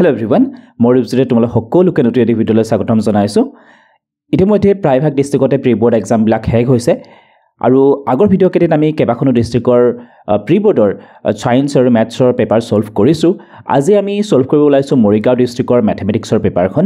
Hello everyone, more episode tomorrow সকলোকে নতুন এটি ভিডিঅলৈ স্বাগতম জনাইছো। ইতিমধ্যে প্ৰায়ভাগ ডিস্ট্ৰিক্টতে প্ৰি বোৰ্ড এক্সাম বিলাক শেষ হৈছে আৰু আগৰ ভিডিঅ' কেইটাত আমি কেইবাখনো ডিস্ট্ৰিক্টৰ প্ৰি বোৰ্ডৰ সায়েন্স আৰু ম্যাথছৰ পেপাৰ সলভ কৰিছো। আজি আমি সলভ কৰিব ওলাইছো মৰিগাঁও ডিস্ট্ৰিক্টৰ ম্যাথমেটিক্সৰ পেপাৰখন।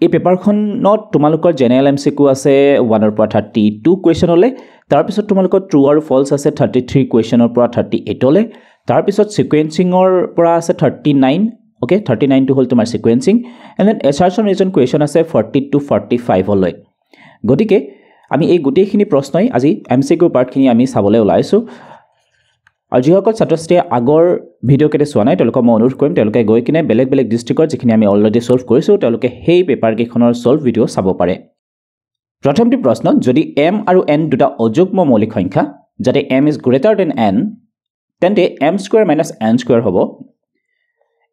এই পেপাৰখনত তোমালোকৰ জেনেৰেল এমসিকিউ আছে 1 ৰ পৰা 32 কোৱেশ্যনলৈ, তাৰ পিছত তোমালোকৰ ট্ৰু আৰু ফলছ আছে 33 কোৱেশ্যনৰ পৰা 38 লৈ, তাৰ পিছত সিকুৱেন্সিংৰ পৰা আছে 39 Okay, 39 to hold to my sequencing, and then assertion reason question আছে 40 to 45 লৈ। গতিকে আমি এই গোটেইখিনি প্ৰশ্নই আজি এমসিকিউ পাৰ্টখিনি আমি চাবলৈ ওলাইছো। আৰু যিসকল ছাত্ৰছাত্ৰীয়ে আগৰ ভিডিঅ' কেইটা চোৱা নাই তেওঁলোকক মই অনুৰোধ কৰিম তেওঁলোকে গৈ কিনে বেলেগ বেলেগ ডিস্ট্ৰিক্টৰ যিখিনি আমি অলৰেডি সলভ কৰিছো তেওঁলোকে সেই পেপাৰ কেইখনৰ সলভ ভিডিঅ' চাব পাৰে। প্ৰথমটো প্ৰশ্ন, যদি m আৰু n দুটা অযুগ্ম মৌলিক সংখ্যা যাতে m is greater than n তেন্তে m square minus n square হ'ব।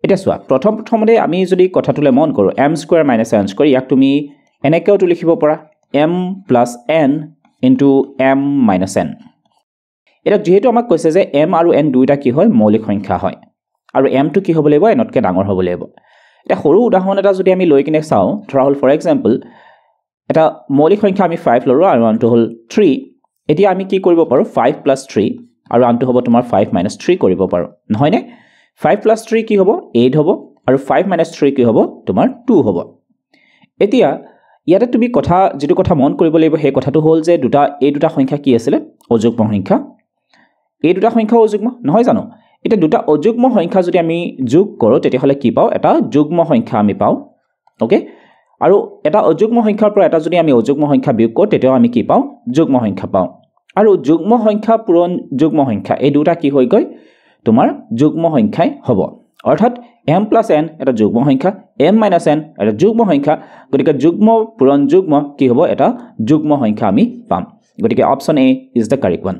এটা সোয়া প্ৰথমতে আমি যদি কথাটোলে মন কৰো m square minus n square ইয়াক তুমি এনেকেও লিখিব পাৰা m plus n into m minus n। এটা যেহেতু আমাক কৈছে যে m আৰু n দুইটা কি হয় মৌলিক সংখ্যা হয় আৰু m টো কি হ'ব লাগিব n তকৈ ডাঙৰ হ'ব লাগিব। এটা সৰু উদাহৰণ এটা যদি আমি লৈ কিনে চাও ধৰা হল ফৰ এক্সাম্পল এটা মৌলিক সংখ্যা আমি 5 লৰো আৰু আনটো হল 3। এতিয়া আমি কি কৰিব পাৰো 5 plus 3 আৰু আনটো হ'ব তোমাৰ 5 minus 3 কৰিব পাৰো নহয় নে। 5 plus 3 কি হ'ব 8 হ'ব আৰু 5 minus 3 কি হ'ব তোমাৰ 2 হ'ব। এতিয়া ইয়াতে তুমি যেটো কথা মন কৰিব লাগিব সেই কথাটো হ'ল যে এই দুটা সংখ্যা কি আছিল অযুগ্ম সংখ্যা। এই দুটা সংখ্যা অযুগ্ম নহয় জানো। এটা দুটা অযুগ্ম সংখ্যা যদি আমি যোগ কৰো তেতিয়া হলে কি পাও এটা যুগ্ম সংখ্যা আমি পাও। ওকে, আৰু এটা অযুগ্ম সংখ্যাৰ পৰা এটা যদি আমি অযুগ্ম সংখ্যা বিয়োগ কৰো তেতিয়াও আমি কি পাও যুগ্ম সংখ্যা পাও। আৰু যুগ্ম সংখ্যা পূৰণ যুগ্ম সংখ্যা এই দুটা কি হৈ গৈ তোমাৰ যুগ্ম সংখ্যাই হ'ব। অৰ্থাৎ m plus n এটা যুগ্ম সংখ্যা, m minus n এটা যুগ্ম সংখ্যা, গতিকে যুগ্ম পূৰণ যুগ্ম কি হ'ব এটা যুগ্ম সংখ্যা আমি পাম। গতিকে option A is the correct one.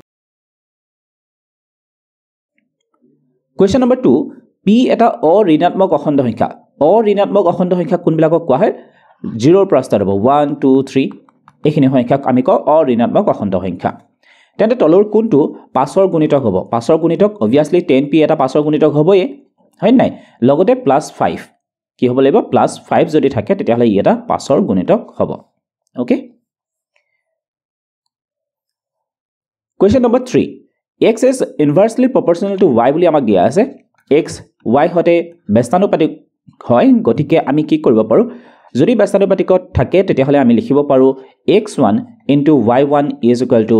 Question number 2, p এটা অঋণাত্মক অখণ্ড সংখ্যা। অঋণাত্মক অখণ্ড সংখ্যা কোনবিলাকক কোৱা হয় 0 ৰ পৰা ষ্টাৰ্ট হ'ব 1 2 3 এইখিনি সংখ্যাক আমি কওঁ অঋণাত্মক অখণ্ড সংখ্যা। তেন্তে তলৰ কোনটো 5ৰ গুণিতক হ'ব। 5ৰ গুণিতক অবিয়াসলি 10p এটা 5ৰ গুণিতক হ'বই হয় নাই, লগতে +5 কি হ'ব লাগিব +5 যদি থাকে তেতিয়া হলে ই এটা 5ৰ গুণিতক হ'ব। Okay, question number 3, x is inversely proportional to y বুলি আমাক দিয়া আছে। x y হতে ব্যস্তানুপাতিক হয়, গতিকে আমি কি কৰিব পাৰো যদি ব্যস্তানুপাতিকত থাকে তেতিয়া হলে আমি লিখিব পাৰো x1 into y1 is equal to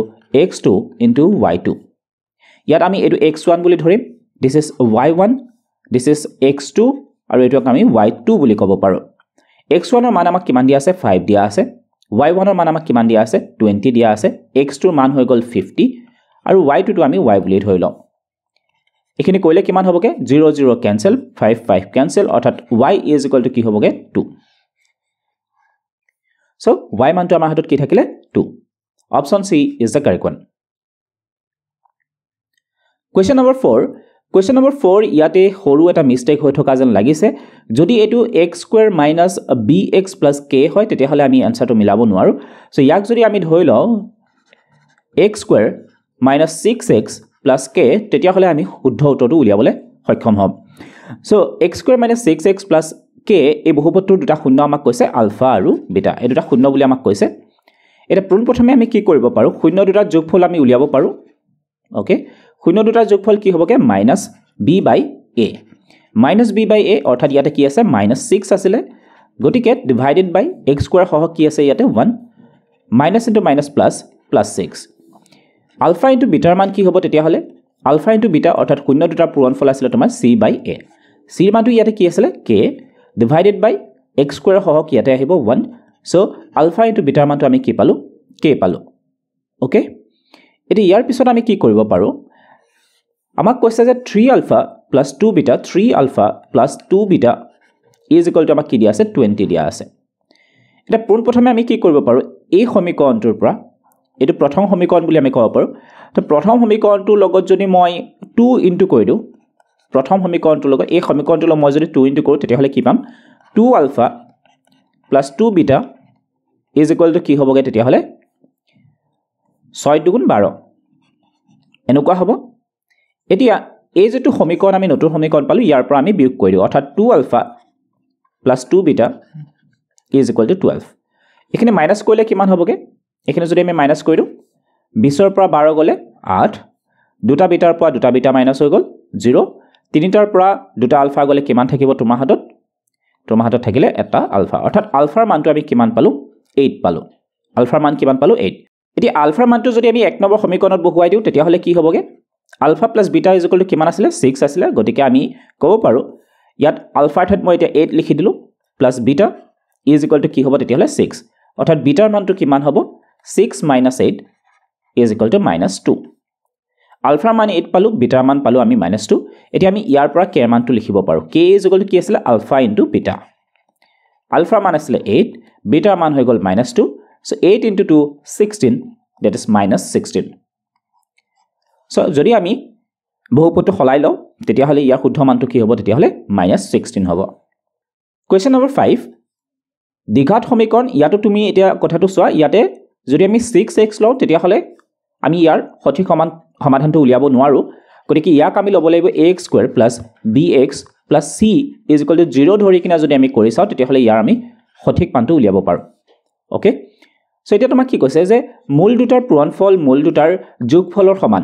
x2 into y2। ইয়াত আমি এটো x1 বুলি ধৰিম, this is y1, this is x2 আৰু এটোক আমি y2 বুলি ক'ব পাৰো। x1 ৰ মান আমাক কিমান দিয়া আছে 5 দিয়া আছে, y1 ৰ মান আমাক কিমান দিয়া আছে 20 দিয়া আছে, x2 ৰ মান হৈ গল 50 আৰু y2 টো আমি y বুলি ধৰি লওঁ। এখিনি কইলে কিমান হ'বগে 0 0 ক্যান্সেল 5 5 ক্যান্সেল অৰ্থাৎ y is equal to কি হ'বগে 2। সো y মানটো আমাৰ হাতত কি থাকিলে 2। Option C is the correct one. Question number 4. Question number 4 ইয়াতে সৰু এটা মিস্টেক হৈ থকা যেন লাগিছে। যদি এটো x square minus bx plus k হয় তেতিয়া হলে আমি আনসাৰটো মিলাব নোৱাৰো। সো ইয়াক যদি আমি ধৰি লও x square minus 6x plus k তেতিয়া হলে আমি শুদ্ধ উত্তৰটো উলিয়াবলৈ সক্ষম হ'ম। So x square minus 6x plus k এই বহুপদটোৰ দুটা শূন্য আমাক কৈছে আলফা আৰু বিটা। এই দুটা শূন্য বুলি আমাক কৈছে। এটা প্ৰথমে আমি কি কৰিব পাৰো শূন্য দুটাৰ যোগফল আমি উলিয়াব পাৰো। ওকে, শূন্য দুটাৰ যোগফল কি হ'বগে -b/a -b/a অৰ্থাৎ ইয়াতে কি আছে -6 আছিল, গতিকে ডিভাইডেড বাই x স্কয়াৰ সহ কি আছে ইয়াতে 1 minus into minus plus +6 alpha into বিটাৰ মান কি হ'ব তেতিয়া হলে আলফা ইনটু বিটা অৰ্থাৎ শূন্য দুটাৰ পূৰণফল আছিল তোমাৰ c/a। c মানটো ইয়াতে কি আছিল k ডিভাইডেড বাই x স্কয়াৰ সহ কি ইয়াতে আহিব 1। সো আলফা ইনটু বিটাৰ মানটো আমি কি পালো k পালো। ওকে, এটি ইয়াৰ পিছত আমি কি কৰিব পাৰো আমাক কৈছে যে 3 alpha plus 2 beta 3 alpha plus 2 beta is equal to আমাক কি দিয়া আছে 20 দিয়া আছে। এটা প্ৰথমে আমি কি কৰিব পাৰো এই সমীকৰণটোৰ পৰা এটো প্ৰথম সমীকৰণ বুলি আমি ক'ব পাৰো। তো প্ৰথম সমীকৰণটোৰ লগত যদি মই 2 ইনটু কৰি দিও প্ৰথম সমীকৰণটোৰ লগত এই সমীকৰণটোৰ লগত মই যদি 2 ইনটু কৰো তেতিয়া হলে কি পাম 2 alpha plus 2 beta is equal to কি হ'বগে তেতিয়া হলে 6 × 2 = 12 এনেকুৱা হ'ব। এতিয়া এই যেটো সমীকৰণ আমি নতুন সমীকৰণ পালো ইয়াৰ পৰা আমি বিয়োগ কৰি দিও অৰ্থাৎ 2 alpha plus 2 beta is equal to 12 এইখিনি মাইনাছ কৰিলে কিমান হ'বগে এইখিনি যদি আমি মাইনাছ কৰি দিওঁ 20 ৰ পৰা 12 গ'লে 8 দুটা বিটাৰ পৰা দুটা বিটা মাইনাছ হৈ গ'ল 0 তিনিটাৰ পৰা দুটা আলফা গ'লে কিমান থাকিব তোমাৰ হাতত থাকিলে এটা আলফা অৰ্থাৎ আলফাৰ মানটো আমি কিমান পালো 8 পালো আলফাৰ মান কিমান পালো 8 এতিয়া আলফাৰ মানটো যদি আমি 1 নম্বৰ সমীকৰণত বহুৱাই দিওঁ তেতিয়া হলে কি হ'বগে alpha plus beta is equal to কিমান আছিল 6 আছিল গতিকে আমি ক'ব পাৰো ইয়াত আলফাৰ ঠাইত মই এতিয়া 8 লিখি দিলো plus beta is equal two কি হ'ব তেতিয়া হলে 6 অৰ্থাৎ বিটাৰ মানটো কিমান হ'ব 6 - 8 ইজ ইকুৱেল টু -2 আলফাৰ মান 8 পালো বিটাৰ মান পালো আমি -2 এতিয়া আমি ইয়াৰ পৰা কে মানটো লিখিব পাৰো কে ইজ ইকুৱেল টু কি আছিল আলফা ইনটু বিটা আলফাৰ মান আছিল 8 বিটাৰ মান হৈ গ'ল -2 so 8 into 2 16 that is -16 so যদি আমি বহুপদটো সলাই লওঁ তেতিয়া হলে ইয়াৰ শুদ্ধ মানটো কি হ'ব তেতিয়া হলে -16 হ'ব কোৱেশ্চন নম্বৰ 5 দ্বিঘাত সমীকৰণ ইয়াতো তুমি এতিয়া কথাটো চোৱা ইয়াতে যদি আমি 6x লওঁ তেতিয়া হলে আমি ইয়াৰ সঠিক সমাধানটো উলিয়াব নোৱাৰো গতিকে ইয়াক আমি ল'ব লাগিব ax² + bx + c = 0 ধৰি কিনা যদি আমি কৰি চাওঁ তেতিয়া হলে ইয়াৰ আমি সঠিক মানটো উলিয়াব পাৰো ওকে সো এতিয়া তোমাক কি কৈছে যে মূল দুটাৰ পূৰণফল মূল দুটাৰ যোগফলৰ সমান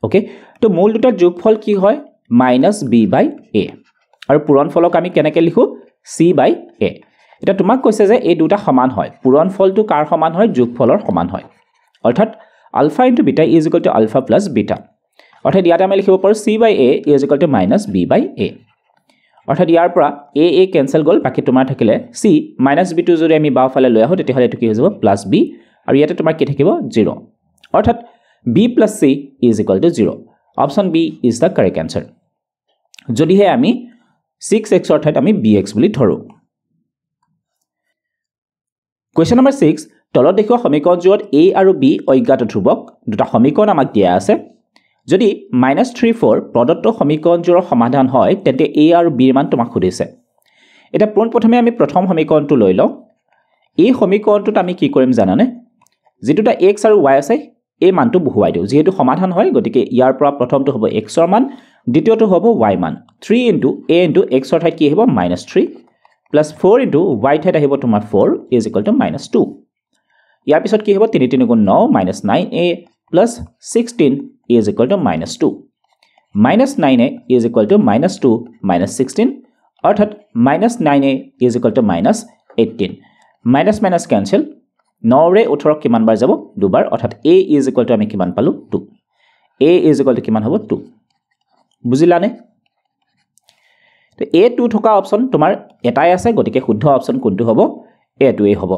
ওকে তো মূল দুটাৰ যোগফল কি হয় -b/a আৰু পূৰণফলক আমি কেনেকৈ লিখো c/a এটা তোমাক কৈছে যে এই দুটা সমান হয় পূৰণফলটো কাৰ সমান হয় যোগফলৰ সমান হয় অৰ্থাৎ alpha * beta is equal to alpha plus beta অৰ্থাৎ ইয়াতে আমি লিখিব পাৰো c/a is equal two -b/a অৰ্থাৎ ইয়াৰ পৰা a কেনসেল গ'ল বাকি তোমাৰ থাকিলে c -b টো যদি আমি বাওফালে লৈ আহো তেতিয়া হলে এটো কি হৈ যাব +b আৰু ইয়াতে তোমাৰ কি থাকিব 0 অৰ্থাৎ b + c is equal two 0 option b is the correct answer যদিহে আমি 6x অৰ ঠাইত আমি bx বুলি ধৰো কোৱেশ্চন নম্বৰ 6 তলত দেখুৱা সমীকৰণবোৰত a আৰু b অজ্ঞাত ধ্ৰুৱক দুটা সমীকৰণ আমাক দিয়া আছে যদি -3 4 প্ৰদত্ত সমীকৰণবোৰৰ সমাধান হয় তেন্তে a আৰু b ৰ মান তোমাক খুদিছে এটা প্ৰথমে আমি প্ৰথম সমীকৰণটো লৈ লওঁ এই সমীকৰণটোত আমি কি কৰিম জানানে যেটোটা x আৰু y আছে এই মানটো বহুৱাই দিও যেহেতু সমাধান হয় গতিকে ইয়াৰ পৰা প্ৰথমটো হ'ব x ৰ মান দ্বিতীয়টো হ'ব y মান 3 * a * x ৰ ঠাইত কি হ'ব -3 + 4 * y ঠাইত আহিব তোমাৰ 4 ইজ ইকুৱেল টু -2 ইয়াৰ পিছত কি হ'ব 3 * 3 = 9 -9a + 16 is equal to -2 -9a is equal to -2 -16 অর্থাৎ -9a is equal to -18 minus cancel 9 ৰে 18 কিমান বাৰ যাব দুবাৰ অৰ্থাৎ a is equal to আমি কিমান পালো 2 a is equal to কিমান হ'ব 2 বুজিলানে তো a2 থকা অপচন তোমাৰ এটাই আছে গতিকে শুদ্ধ অপচন কোনটো হ'ব a2 হ'ব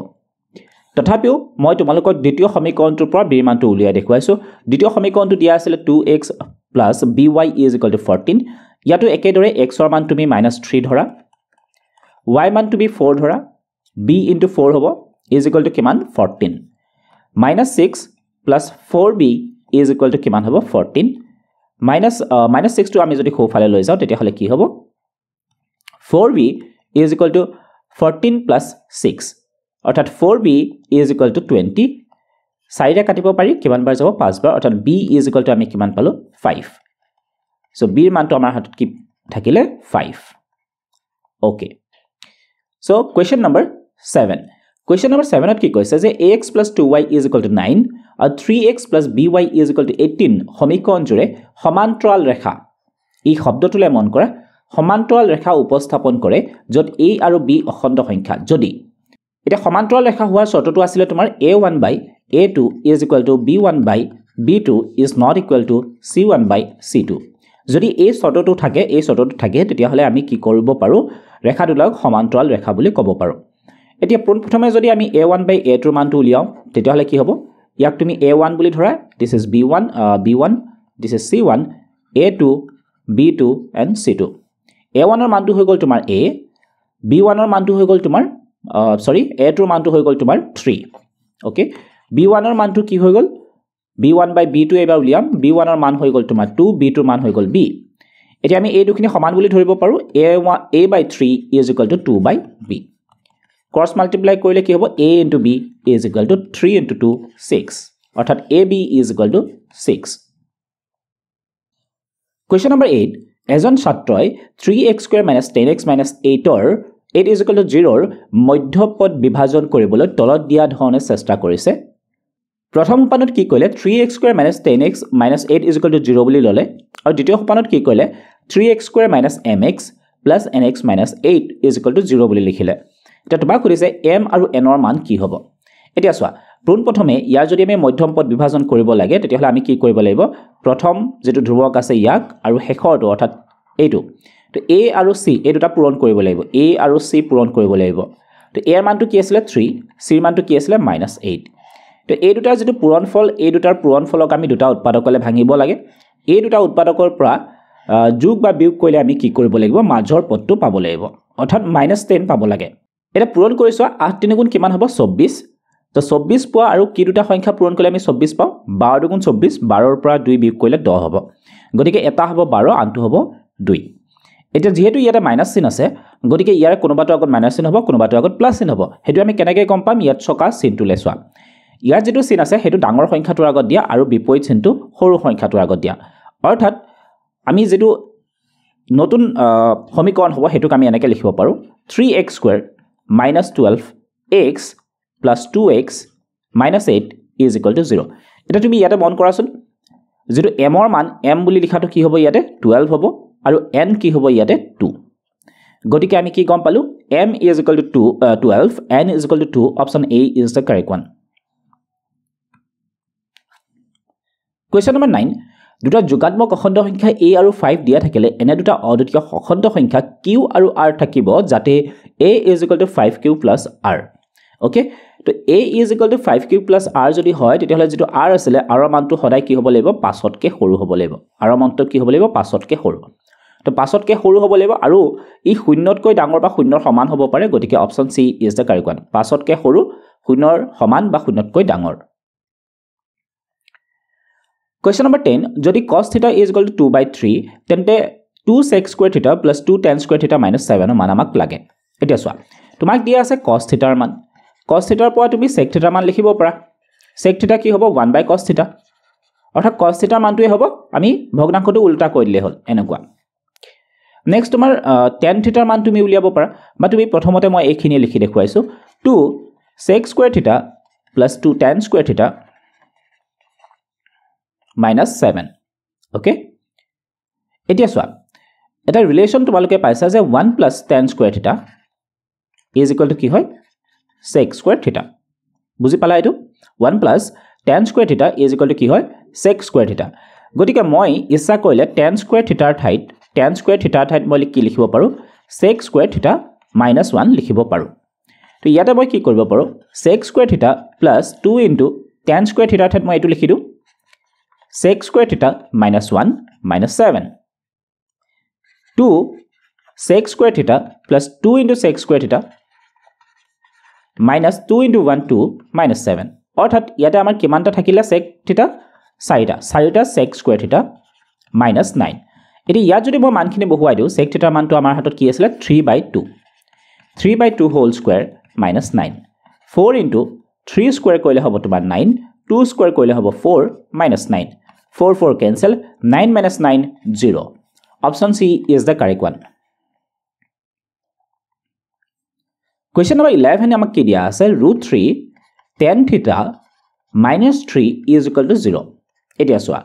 তথাপিও মই তোমালোকক দ্বিতীয় সমীকৰণটোৰ পৰা b মানটো উলিয়াই দেখুৱাইছো দ্বিতীয় সমীকৰণটো দিয়া আছিল 2x + by = 14 ইয়াতো একেদৰে x ৰ মান তুমি -3 ধৰা y মান তুমি 4 ধৰা b * 4 হ'ব = কিমান 14 -6 + 4b = কিমান হ'ব 14 -6 টো আমি যদি খোফালে লৈ যাও তেতিয়া হলে কি হ'ব 4b = 14 + 6 অৰ্থাৎ 4b = 20 চাইৰে কাটিব পাৰি কিমান বাৰ যাব 5 বাৰ অৰ্থাৎ b = আমি কিমান পালো 5 সো b ৰ মানটো আমাৰ হাতত কি থাকিলে 5 okay so question number 7 question number 7 ত কি কৈছে যে ax + 2y = 9 আৰু 3x + by = 18 সমীকৰণ জুৰে সমান্তৰাল ৰেখা এই শব্দটোলে মন কৰা সমান্তৰাল ৰেখা উপস্থাপন কৰে যত a আৰু b অখণ্ড সংখ্যা যদি এটা সমান্তৰাল ৰেখা হোৱাৰ শৰ্তটো আছিল তোমাৰ a1/a2 = b1/b2 is not equal to c1/c2 যদি এই শৰ্তটো থাকে তেতিয়া হলে আমি কি কৰিব পাৰো ৰেখা দুলাক সমান্তৰাল ৰেখা বুলি ক'ব পাৰো এতিয়া প্ৰথমে যদি আমি a1/a2 মানটো উলিয়াও তেতিয়া হলে কি হ'ব ইয়াক তুমি a1 বুলি ধৰা this is b1 this is c1 a2 b2 and c2 a1 ৰ মানটো হৈ গল তোমাৰ a b1 ৰ মানটো হৈ গল তোমাৰ a2 ৰ মানটো হৈ গল তোমাৰ 3 ওকে b1 ৰ মানটো কি হৈ গল b1/b2 এবাৰ উলিয়াম b1 ৰ মান হৈ গল তোমাৰ 2 b2 ৰ মান হৈ গল b এতিয়া আমি এই দুখিনি সমান বুলি ধৰিব পাৰো a/3 = 2/b ক্ৰস মাল্টিপ্লাই কৰিলে কি হ'ব a * b = 3 * 2 6 অৰ্থাৎ ab = 6 কোৱেশ্চন নম্বৰ 8 এজন ছাত্ৰই 3x² - 10x - 8 ৰ 8 is equal to 0 ৰ মধ্যপদ বিভাজন কৰিবলৈ তলত দিয়া ধৰণে চেষ্টা কৰিছে প্ৰথম উপানত কি কৰিলে 3x square minus 10x minus 8 is equal to 0 বুলি ললে আৰু দ্বিতীয় উপানত কি কৰিলে 3x square minus mx plus nx minus 8 is equal to 0 বুলি লিখিলে এটা তোমাক কৰিছে m আৰু n ৰ মান কি হ'ব এতিয়া চোৱা প্ৰথমে ইয়াৰ যদি আমি মধ্যম পদ বিভাজন কৰিব লাগে তেতিয়াহলে আমি কি কৰিব লাগিব প্ৰথম যেটো ধ্ৰুৱক আছে ইয়াক আৰু শেষৰটো অৰ্থাৎ এইটো তো a আৰু c এই দুটা পূৰণ কৰিব লাগিব a আৰু c পূৰণ কৰিব লাগিব তো a ৰ মানটো কি আছিল 3 c ৰ মানটো কি আছিল -8 তো এই দুটা যেটো পূৰণফল এই দুটাৰ পূৰণফলক আমি দুটা উৎপাদকলে ভাঙিব লাগে এই দুটা উৎপাদকৰ পৰা যোগ বা বিয়োগ কৰিলে আমি কি কৰিব লাগিব মাজৰ পদটো পাব লাগিব অৰ্থাৎ -10 পাব লাগে এটা পূৰণ কৰিছো 8 3 গুণ কিমান হ'ব 24 তো 24 পোৱা আৰু কি দুটা সংখ্যা পূৰণ কৰিলে আমি 24 পাওঁ 12 গুণ 24 12 ৰ পৰা 2 বিয়োগ কৰিলে 10 হ'ব গতিকে এটা হ'ব 12 আনটো হ'ব 2 এটা যেহেতু ইয়াতে মাইনাস চিন আছে গতিকে ইয়াৰ কোনোবাটো আগত মাইনাস চিন হ'ব কোনোবাটো আগত প্লাস চিন হ'ব হেতু আমি কেনেকৈ গম পাম ইয়াত ছকা চিনটো লেছোৱা ইয়াৰ যেটো চিন আছে হেতু ডাঙৰ সংখ্যাটোৰ আগত দিয়া আৰু বিপৰীত চিনটো সৰু সংখ্যাটোৰ আগত দিয়া অৰ্থাৎ আমি যেটো নতুন সমীকৰণ হ'ব হেতুক আমি এনেকৈ লিখিব পাৰো 3x square minus 12x plus 2x minus 8 is equal to 0 এটা তুমি ইয়াতে মন কৰাচোন যেটো m ৰ মান m বুলি লিখাটো কি হ'ব ইয়াতে 12 হ'ব আৰু n কি হ'ব ইয়াতে 2 গতিকে আমি কি গম পালো m is equal to 12 n is equal to 2 option A is the correct one question number 9 দুটা যোগাত্মক অখণ্ড সংখ্যা a আৰু 5 দিয়া থাকিলে এনে দুটা অদ্বিতীয় অখণ্ড সংখ্যা q আৰু r থাকিব যাতে a is equal to 5q plus r okay তো a is equal to 5q plus r যদি হয় তেতিয়াহলে যেটো r আছিল r ৰ মানটো সদায় কি হ'ব লাগিব 5তকৈ সৰু হ'ব লাগিব r ৰ মানটো কি হ'ব লাগিব 5তকৈ সৰু তো 5তকৈ সৰু হ'ব লাগিব আৰু ই শূন্যতকৈ ডাঙৰ বা শূন্যৰ সমান হ'ব পাৰে গতিকে option C is the correct one 5তকৈ সৰু শূন্যৰ সমান বা শূন্যতকৈ ডাঙৰ Question number 10 যদি cos theta is equal to 2/3 তেন্তে 2 sec square theta plus 2 tan square theta minus 7 ৰ মান আমাক লাগে এতিয়া চোৱা তোমাক দিয়া আছে cos theta ৰ মান cos theta ৰ পৰা তুমি sec theta ৰ মান লিখিব পাৰা sec theta কি হ'ব 1/cos theta অৰ্থাৎ cos theta ৰ মানটোই হ'ব আমি ভগ্নাংশটো উল্টা কৰি দিলে হ'ল এনেকুৱা নেক্সট তোমাৰ tan theta ৰ মান তুমি উলিয়াব পাৰা বা তুমি প্ৰথমতে মই এইখিনি লিখি দেখুৱাইছো 2 sec square theta plus 2 tan square theta minus 7 okay এতিয়া চোৱা এটা ৰিলেচন তোমালোকে পাইছা যে 1 plus tan square theta is equal to কি হয় sec square theta বুজি পালা এটো 1 plus tan square theta is equal to কি হয় sec square theta গতিকে মই ইচ্ছা কৰিলে tan square theta ৰ ঠাইত tan square theta ৰ ঠাইত মই কি লিখিব পাৰো sec square theta minus 1 লিখিব পাৰো তো ইয়াতে মই কি কৰিব পাৰো sec square theta plus 2 into tan square theta ৰ ঠাইত মই এটো লিখি দিও sec square theta minus 1 minus 7 2 sec square theta plus 2 into sec square theta minus 2 into 1 2 minus 7 অৰ্থাৎ ইয়াতে আমাৰ কিমানটা থাকিলে sec theta 4টা sec square theta minus 9 এটি ইয়াত যদি মই মানখিনি বহুৱাই দিও sec theta মানটো আমাৰ হাতত কি আছিল 3/2 3/2 whole square minus 9 4 into 3 square কৰিলে হ'ব তোমাৰ 9 2 square কৰিলে হ'ব 4 minus 9 4 4 cancel 9 minus 9 0 option C is the correct one question number 11 আমাক কি দিয়া আছে √3 tan theta minus 3 is equal to 0 এতিয়া চোৱা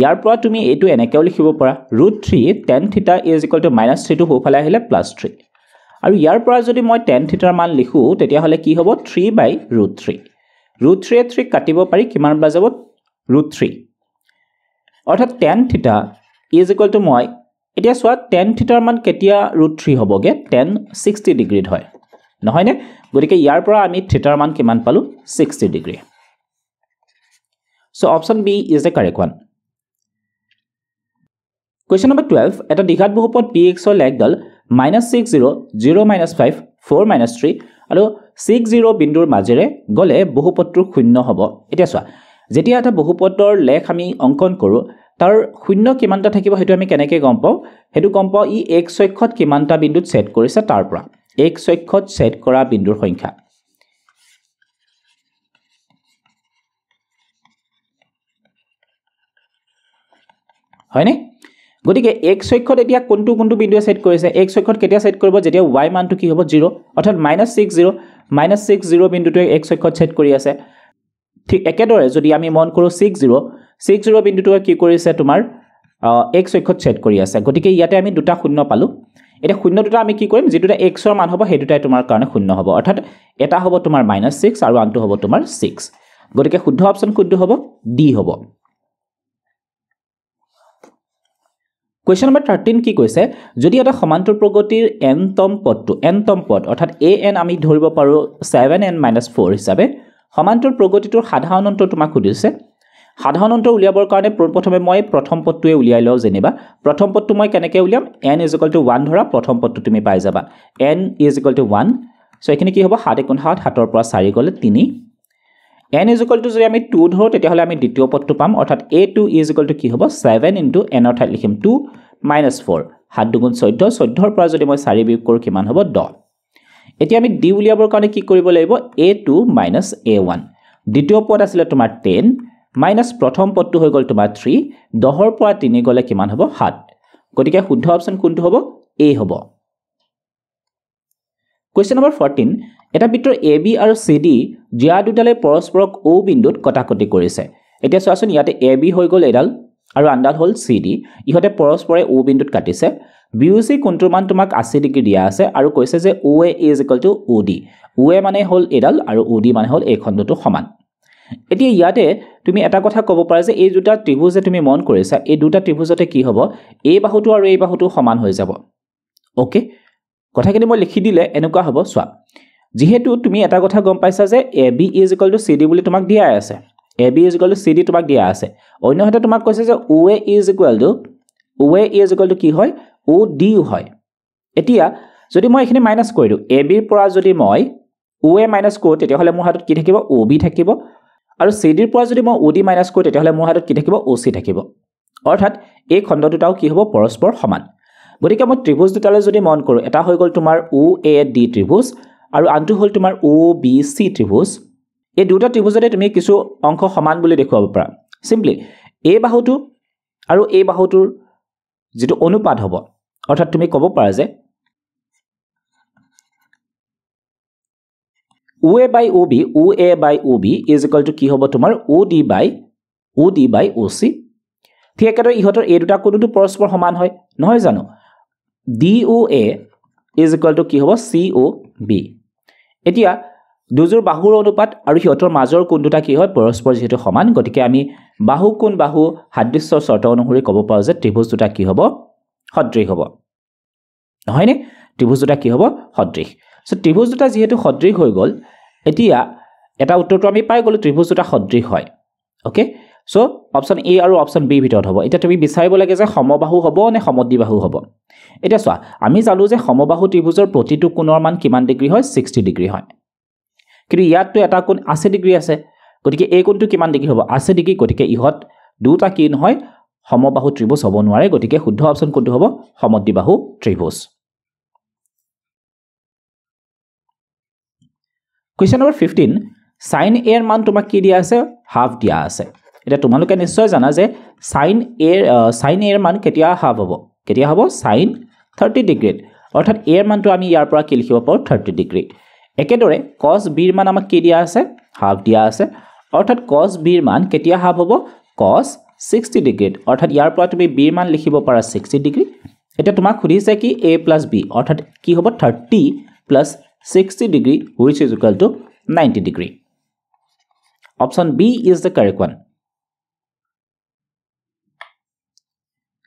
ইয়াৰ পৰা তুমি এটো এনেকৈ লিখিব পাৰা √3 tan theta is equal to -3 টো হোফালে আহিলে +3 আৰু ইয়াৰ পৰা যদি মই tan theta ৰ মান লিখো তেতিয়া হলে কি হ'ব 3/√3 √3 এ 3 কাটিব পাৰি কিমান বা যাব √3 অৰ্থাৎ tan theta is equal to মই এতিয়া চোৱা tan theta ৰ মান কেতিয়া √3 হ'বগে tan 60 ডিগ্ৰীত হয় নহয় নে গতিকে ইয়াৰ পৰা আমি theta ৰ মান কিমান পালো 60 degree so option B is the correct one question number 12 এটা দ্বিঘাত বহুপদ px ৰ লেখডাল -6 0 0 -5 4 -3 আৰু 6 0 বিন্দুৰ মাজেৰে গলে বহুপদটোৰ শূন্য হ'ব এতিয়া চোৱা যেতিয়া এটা বহুপদৰ লেখ আমি অঙ্কন কৰো তাৰ শূন্য কিমানটা থাকিব হেতু আমি কেনেকৈ গম পাও হেতু গম পাও ই x অক্ষত কিমানটা বিন্দুত সেট কৰিছে তাৰ পৰা x অক্ষত সেট কৰা বিন্দুৰ সংখ্যা হয়নে গতিকে x অক্ষত এতিয়া কোনটো কোনটো বিন্দুৱে সেট কৰিছে x অক্ষত কেতিয়া সেট কৰিব যেতিয়া y মানটো কি হ'ব 0 অৰ্থাৎ -6 0 বিন্দুটোৱে x অক্ষত সেট কৰি আছে ঠিক একেদৰে যদি আমি মন কৰো 60 বিন্দুটোৱে কি কৰিছে তোমাৰ x অক্ষত সেট কৰি আছে গতিকে ইয়াতে আমি দুটা শূন্য পালো এটা শূন্য দুটা আমি কি কৰিম যেটোটা x ৰ মান হ'ব হেতুটাই তোমাৰ কাৰণে শূন্য হ'ব অৰ্থাৎ এটা হ'ব তোমাৰ -6 আৰু আনটো হ'ব তোমাৰ 6 গতিকে শুদ্ধ অপচন কোনটো হ'ব ডি হ'ব Question number 13 কি কৈছে যদি এটা সমান্তৰ প্ৰগতিৰ nতম পদ অৰ্থাৎ an আমি ধৰিব পাৰো 7n - 4 হিচাপে সমান্তৰ প্ৰগতিটোৰ সাধাৰণ অন্ত তোমাক সুধিছে সাধাৰণ অন্ত উলিয়াবৰ কাৰণে প্ৰথমে মই প্ৰথম পদটোৱে উলিয়াই লও জেনিবা প্ৰথম পদটো মই কেনেকৈ উলিয়াম n = 1 ধৰা প্ৰথম পদটো তুমি পাই যাবা n = 1 সো এখিনি কি হ'ব 7 * 7 7 ৰ পৰা 4 গলে 3 n = যদি আমি 2 ধৰো তেতিয়া হলে আমি দ্বিতীয় পদটো পাম অৰ্থাৎ a2 = কি হ'ব 7 * n ৰ ঠাইত লিখিম 2 - 4 7 * 2 = 14 14 ৰ পৰা যদি মই 4 বিয়োগ কৰো কিমান হ'ব 10 এতিয়া আমি d উলিয়াবৰ কাৰণে কি কৰিব লাগিব a2 - a1 দ্বিতীয় পদ আছিল তোমাৰ 10 মাইনাস প্ৰথম পদটো হৈ গল তোমাৰ 3 10 ৰ পৰা 3 গলে কিমান হ'ব 7 গতিকে শুদ্ধ অপচন কোনটো হ'ব a হ'ব Question number 14 এটা বৃত্তৰ AB আৰু CD জিয়া দুটালে পৰস্পৰক O বিন্দুত কটাকটি কৰিছে এতিয়া চোৱাচোন ইয়াতে AB হৈ গল এডাল আৰু আনডাল হল CD ইহতে পৰস্পৰে O বিন্দুত কাটিছে BOC কোণটোৰ মান তোমাক 80 ডিগ্ৰী দিয়া আছে আৰু কৈছে যে OA = OD OA মানে হল এডাল আৰু OD মানে হল এই খণ্ডটো সমান এতিয়া ইয়াতে তুমি এটা কথা ক'ব পাৰা যে এই দুটা ত্ৰিভুজ যে তুমি মন কৰিছা এই দুটা ত্ৰিভুজতে কি হ'ব এই বাহুটো আৰু এই বাহুটো সমান হৈ যাব ওকে কথাখিনি মই লিখি দিলে এনেকুৱা হ'ব চোৱা যেহেতু তুমি এটা কথা গম পাইছা যে AB = CD বুলি তোমাক দিয়া আছে AB = CD তোমাক দিয়া আছে অন্যহাতে তোমাক কৈছে যে OA = কি হয় OD হয় এতিয়া যদি মই এখিনি মাইনাস কৰি দিও AB ৰ পৰা যদি মই OA মাইনাস কৰো তেতিয়া হলে মোৰ হাতত কি থাকিব OB থাকিব আৰু CD ৰ পৰা যদি মই OD মাইনাস কৰো তেতিয়া হলে মোৰ হাতত কি থাকিব OC থাকিব অৰ্থাৎ এই খণ্ড দুটাও কি হ'ব পৰস্পৰ সমান গতিকে মই ত্ৰিভুজ দুটালে যদি মন কৰো এটা হৈ গল তোমাৰ OAD ত্ৰিভুজ আৰু আনটো হল তোমাৰ OBC ত্ৰিভুজ এই দুটা ত্ৰিভুজতে তুমি কিছু অংশ সমান বুলি দেখুৱাব পাৰা সিম্পলি এই বাহুটো আৰু এই বাহুটোৰ যেটো অনুপাত হ'ব অৰ্থাৎ তুমি ক'ব পাৰা যে OA/OB = কি হ'ব তোমাৰ OD/OC ঠিক একেদৰে ইহতৰ এই দুটা কোণটো পৰস্পৰ সমান হয় নহয় জানো DOA = কি হ'ব COB এতিয়া দুজোৰ বাহুৰ অনুপাত আৰু ইহতৰ মাজৰ কোণ দুটা কি হয় পৰস্পৰ যেহেতু সমান গতিকে আমি বাহু কোণ বাহু সাদৃশ্যৰ শৰ্ত অনুসৰি ক'ব পাৰো যে ত্ৰিভুজ দুটা কি হ'ব সদৃশ হ'ব নহয় নে ত্ৰিভুজ দুটা কি হ'ব সদৃশ সো ত্ৰিভুজ দুটা যেহেতু সদৃশ হৈ গল এতিয়া এটা উত্তৰটো আমি পাই গলো ত্ৰিভুজ দুটা সদৃশ হয় ওকে সো অপচন A আৰু অপচন B ভিতৰত হ'ব এতিয়া তুমি বিচাৰিব লাগে যে সমবাহু হ'ব নে সমদ্বিবাহু হ'ব এতিয়া চোৱা আমি জানো যে সমবাহু ত্ৰিভুজৰ প্ৰতিটো কোণৰ মান কিমান ডিগ্ৰী হয় 60 ডিগ্ৰী হয় কিন্তু ইয়াতটো এটা কোণ 80 ডিগ্ৰী আছে গতিকে এই কোণটো কিমান ডিগ্ৰী হ'ব 80 ডিগ্ৰী গতিকে ইহত দুটা কি নহয় সমবাহু ত্ৰিভুজ হ'ব নোৱাৰে গতিকে শুদ্ধ অপচন কোনটো হ'ব সমদ্বিবাহু ত্ৰিভুজ Question number 15 sin A এর মান তোমাক কি দিয়া আছে হাফ দিয়া আছে এটা তোমালোকে নিশ্চয় জানা যে sin A এর মান কেতিয়া হাফ হ'ব sin 30 ডিগ্ৰী অৰ্থাৎ A এৰ মানটো আমি ইয়াৰ পৰা কি লিখিব পাৰো 30 ডিগ্ৰী একেদৰে cos B এৰ মান আমাক কি দিয়া আছে হাফ দিয়া আছে অৰ্থাৎ cos B এৰ মান কেতিয়া হাফ হ'ব cos 60 ডিগ্ৰী অৰ্থাৎ ইয়াৰ পৰা তুমি B এৰ মান লিখিব পাৰা 60 ডিগ্ৰী এটা তোমাক খুদিছে কি A + B অৰ্থাৎ কি হ'ব 30 + 60 degree which is equal to 90 degree. Option B is the correct one.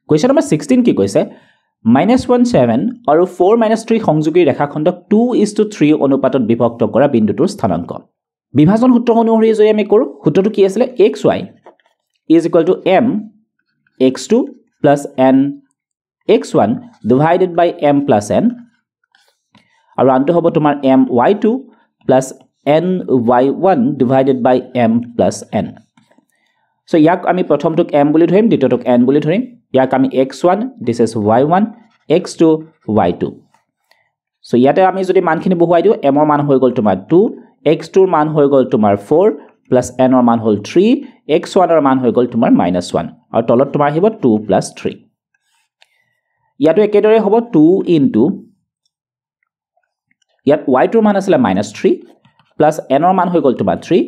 Question number 16 কি কৈছে -17 আৰু 4 - 3 সংযোগী ৰেখাখণ্ডক 2:3 অনুপাতত বিভক্ত কৰা বিন্দুটোৰ স্থানাংক বিভাজন সূত্ৰ অনুসৰি যদি আমি কৰো সূত্ৰটো কি আছিল xy = m x2 + n x1 divided by m + n আৰু আনটো হ'ব তোমাৰ my2 + ny1 divided by m + n so ইয়াক আমি প্ৰথমটোক m বুলি ধৰিম দ্বিতীয়টোক n বুলি ধৰিম ইয়াক আমি x1 this is y1 x2 y2 so ইয়াতে আমি যদি মানখিনি বহুৱাই দিও m ৰ মান হৈ গল তোমাৰ 2 x2 ৰ মান হৈ গল তোমাৰ 4 + n ৰ মান হ'ল 3 x1 ৰ মান হৈ গল তোমাৰ -1 আৰু তলত তোমাৰ আহিব 2 + 3 ইয়াতো একেদৰে হ'ব 2 ইনটু ইয়াত y2 মান আছিল -3 প্লাস n ৰ মান হৈ গ'ল তোমাৰ 3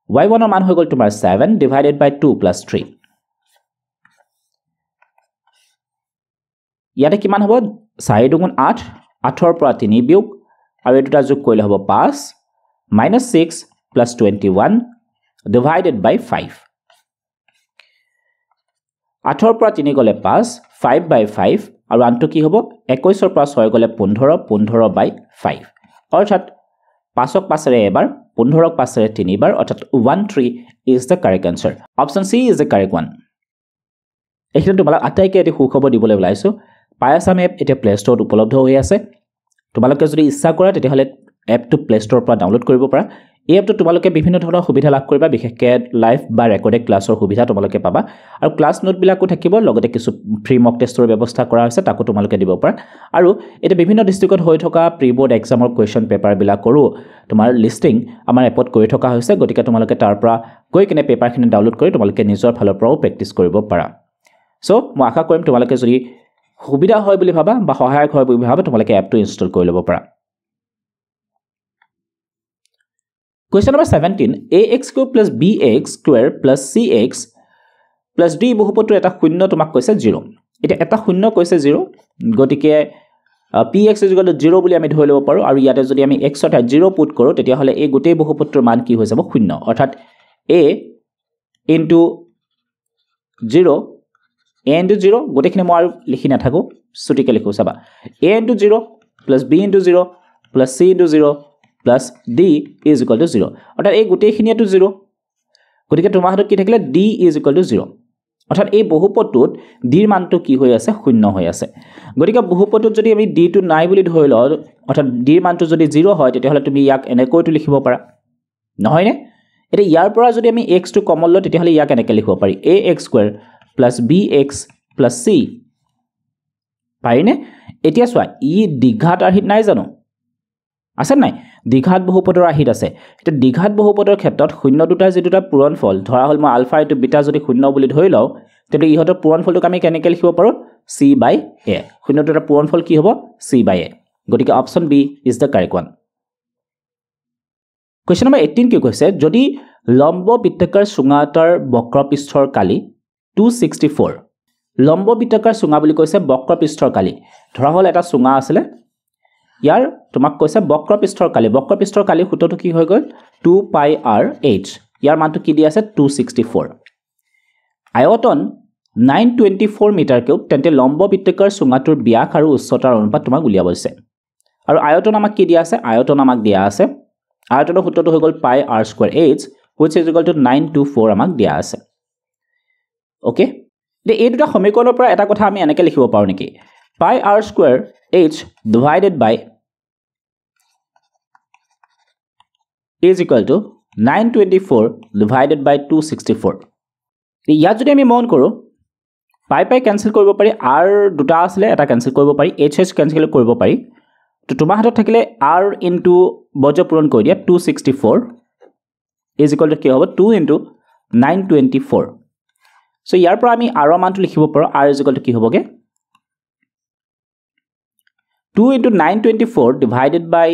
y1 ৰ মান হৈ গ'ল তোমাৰ 7 ডিভাইডেড বাই 2 প্লাস 3 ইয়াতে কিমান হ'ব 4 দুগুণ 8 8ৰ পৰা 3 বিয়োগ আৰু এই দুটা যোগ কৰিলে হ'ব 5 -6 প্লাস 21 ডিভাইডেড বাই 5 8ৰ পৰা 3 গ'লে 5 5 বাই 5 আৰু আনটো কি হ'ব 21ৰ পৰা 6 গ'লে 15 15 বাই 5 অৰ্থাৎ 5ক 5ৰে এবাৰ 15ক 5ৰে 3 বাৰ অৰ্থাৎ 13 is the correct answer option C is the correct one এইটো তোমালোক আটাইকে এটি সুখবৰ দিবলৈ ওলাইছো পায়াছাম এপ এটা প্লে ষ্টৰত উপলব্ধ হৈ আছে তোমালোকে যদি ইচ্ছা কৰা তেতিয়াহলে এপটো প্লে ষ্টৰৰ পৰা ডাউনলোড কৰিব পাৰা এই এপটো তোমালোকে বিভিন্ন ধৰণৰ সুবিধা লাভ কৰিবা বিশেষকৈ লাইভ বা ৰেকৰ্ডেড ক্লাছৰ সুবিধা তোমালোকে পাবা আৰু ক্লাছ নোটবিলাকো থাকিব লগতে কিছু ফ্ৰী মক টেষ্টৰ ব্যৱস্থা কৰা হৈছে তাকো তোমালোকে দিব পাৰা আৰু এটা বিভিন্ন ডিস্ট্ৰিক্টত হৈ থকা প্ৰি বোৰ্ড এক্সামৰ কোৱেশ্চন পেপাৰবিলাকৰো তোমাৰ লিষ্টিং আমাৰ এপত কৰি থকা হৈছে গতিকে তোমালোকে তাৰ পৰা গৈ কিনে পেপাৰখিনি ডাউনলোড কৰি তোমালোকে নিজৰ ফালৰ পৰাও প্ৰেক্টিছ কৰিব পাৰা সো মই আশা কৰিম তোমালোকে যদি সুবিধা হয় বুলি ভাবা বা সহায়ক হয় বুলি ভাবা তোমালোকে এপটো ইনষ্টল কৰি ল'ব পাৰা Question number 17 ax cube plus bx square plus cx plus d বহুপদৰ এটা শূন্য তোমাক কৈছে 0 এটা এটা শূন্য কৈছে 0 গতিকে px 0 বুলি আমি ধৰি ল'ব পাৰো আৰু ইয়াতে যদি আমি x অৰ্থাৎ 0 পুট কৰো তেতিয়া হলে এই গোটেই বহুপদৰ মান কি হৈ যাব শূন্য অৰ্থাৎ a into 0 a into 0 গোটেইখিনি মই আৰু লিখি নাথাকো ছুটিকে লিখো চাবা a into 0 plus b into 0 plus c into 0 plus d is equal to 0 অৰ্থাৎ এই গোটেইখিনিটো 0 গতিকে তোমাৰ হাতত কি থাকিলে d is equal to 0 অৰ্থাৎ এই বহুপদটোত d ৰ মানটো কি হৈ আছে শূন্য হৈ আছে গতিকে বহুপদটোত যদি আমি d টো নাই বুলি ধৰি লও অৰ্থাৎ d ৰ মানটো যদি 0 হয় তেতিয়া হলে তুমি ইয়াক এনেকৈটো লিখিব পাৰা নহয় নে এটা ইয়াৰ পৰা যদি আমি x টো কমন লও তেতিয়া হলে ইয়াক এনেকৈ লিখিব পাৰি ax square plus bx plus c পাইনে এতিয়া চোৱা ই দ্বিঘাত আৰ্হিত নাই জানো আছে নাই দ্বিঘাত বহুপদৰ আৰ্হিত আছে এটা দ্বিঘাত বহুপদৰ ক্ষেত্ৰত শূন্য দুটা যে দুটা পূৰণফল ধৰা হল মই আলফা ইনটু বিটা যদি শূন্য বুলি ধৰি লও তেতে ইহতৰ পূৰণফলটোক আমি কেনেকৈ লিখিব পাৰো c by a শূন্য দুটা পূৰণফল কি হ'ব c by a গতিকে option B is the correct one question number 18 কি কৈছে যদি লম্ব বৃত্তাকাৰ চুঙাটাৰ বক্ৰপৃষ্ঠৰ কালি 264 লম্ব বৃত্তাকাৰ চুঙা বুলি কৈছে বক্ৰপৃষ্ঠৰ কালি ধৰা হল এটা চুঙা আছিল ইয়াৰ তোমাক কৈছে বক্ৰপৃষ্ঠৰ কালি সূত্ৰটো কি হৈ গ'ল 2 pi r h ইয়াৰ মানটো কি দি আছে 264 আয়তন 924 মিটাৰ কিউব তেন্তে লম্ব বৃত্তাকাৰ চুঙাটোৰ ব্যাস আৰু উচ্চতাৰ অনুপাত তোমাক উলিয়াব দিছে আৰু আয়তন আমাক কি দিয়া আছে আয়তনৰ সূত্ৰটো হৈ গ'ল pi r square h which is equal to 924 আমাক দিয়া আছে ওকে এই দুটা সমীকৰণৰ পৰা এটা কথা আমি এনেকৈ লিখিব পাৰো নেকি pi r square h divided by is equal to 924 divided by 264 ইয়াত যদি আমি মন কৰো pi কেনসেল কৰিব পাৰি r দুটা আছিল এটা কেনসেল কৰিব পাৰি h কেনসেল কৰিব পাৰি তো তোমাৰ হাতত থাকিলে r into বজ্ৰ পূৰণ কৰি দিয়া 264 is equal to কি হ'ব 2 into 924 সো ইয়াৰ পৰা আমি r মানটো লিখিব পাৰো r is equal to কি হ'বগে 2 into 924 divided by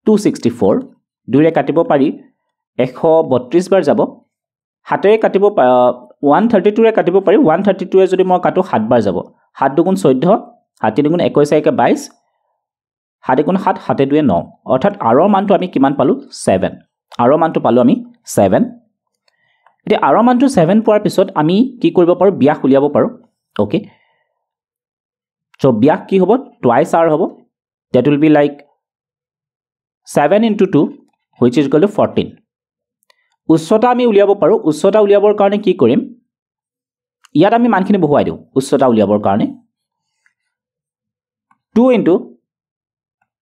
264 দুইৰে কাটিব পাৰি 132 বাৰ যাব হাতেৰে কাটিব 132 ৰে কাটিব পাৰি 132 যদি মই কাটো 7 বাৰ যাব 7 দুগুণ 14 7 দুগুণ 21 1 22 7 গুণ 7 7 2 9 অৰ্থাৎ r মানটো আমি কিমান পালো 7 r মানটো পালো আমি 7 এতিয়া r মানটো 7 পোৱাৰ পিছত আমি কি কৰিব পাৰো ব্যাস উলিয়াব পাৰো ওকে so ব্যাস কি হ'ব twice r হ'ব that will be like 7 into 2 which is equal to 14 উচ্চতা আমি উলিয়াব পাৰো উচ্চতা উলিয়াবৰ কাৰণে কি কৰিম ইয়াত আমি মানখিনি বহুৱাই দিও উচ্চতা উলিয়াবৰ কাৰণে 2 into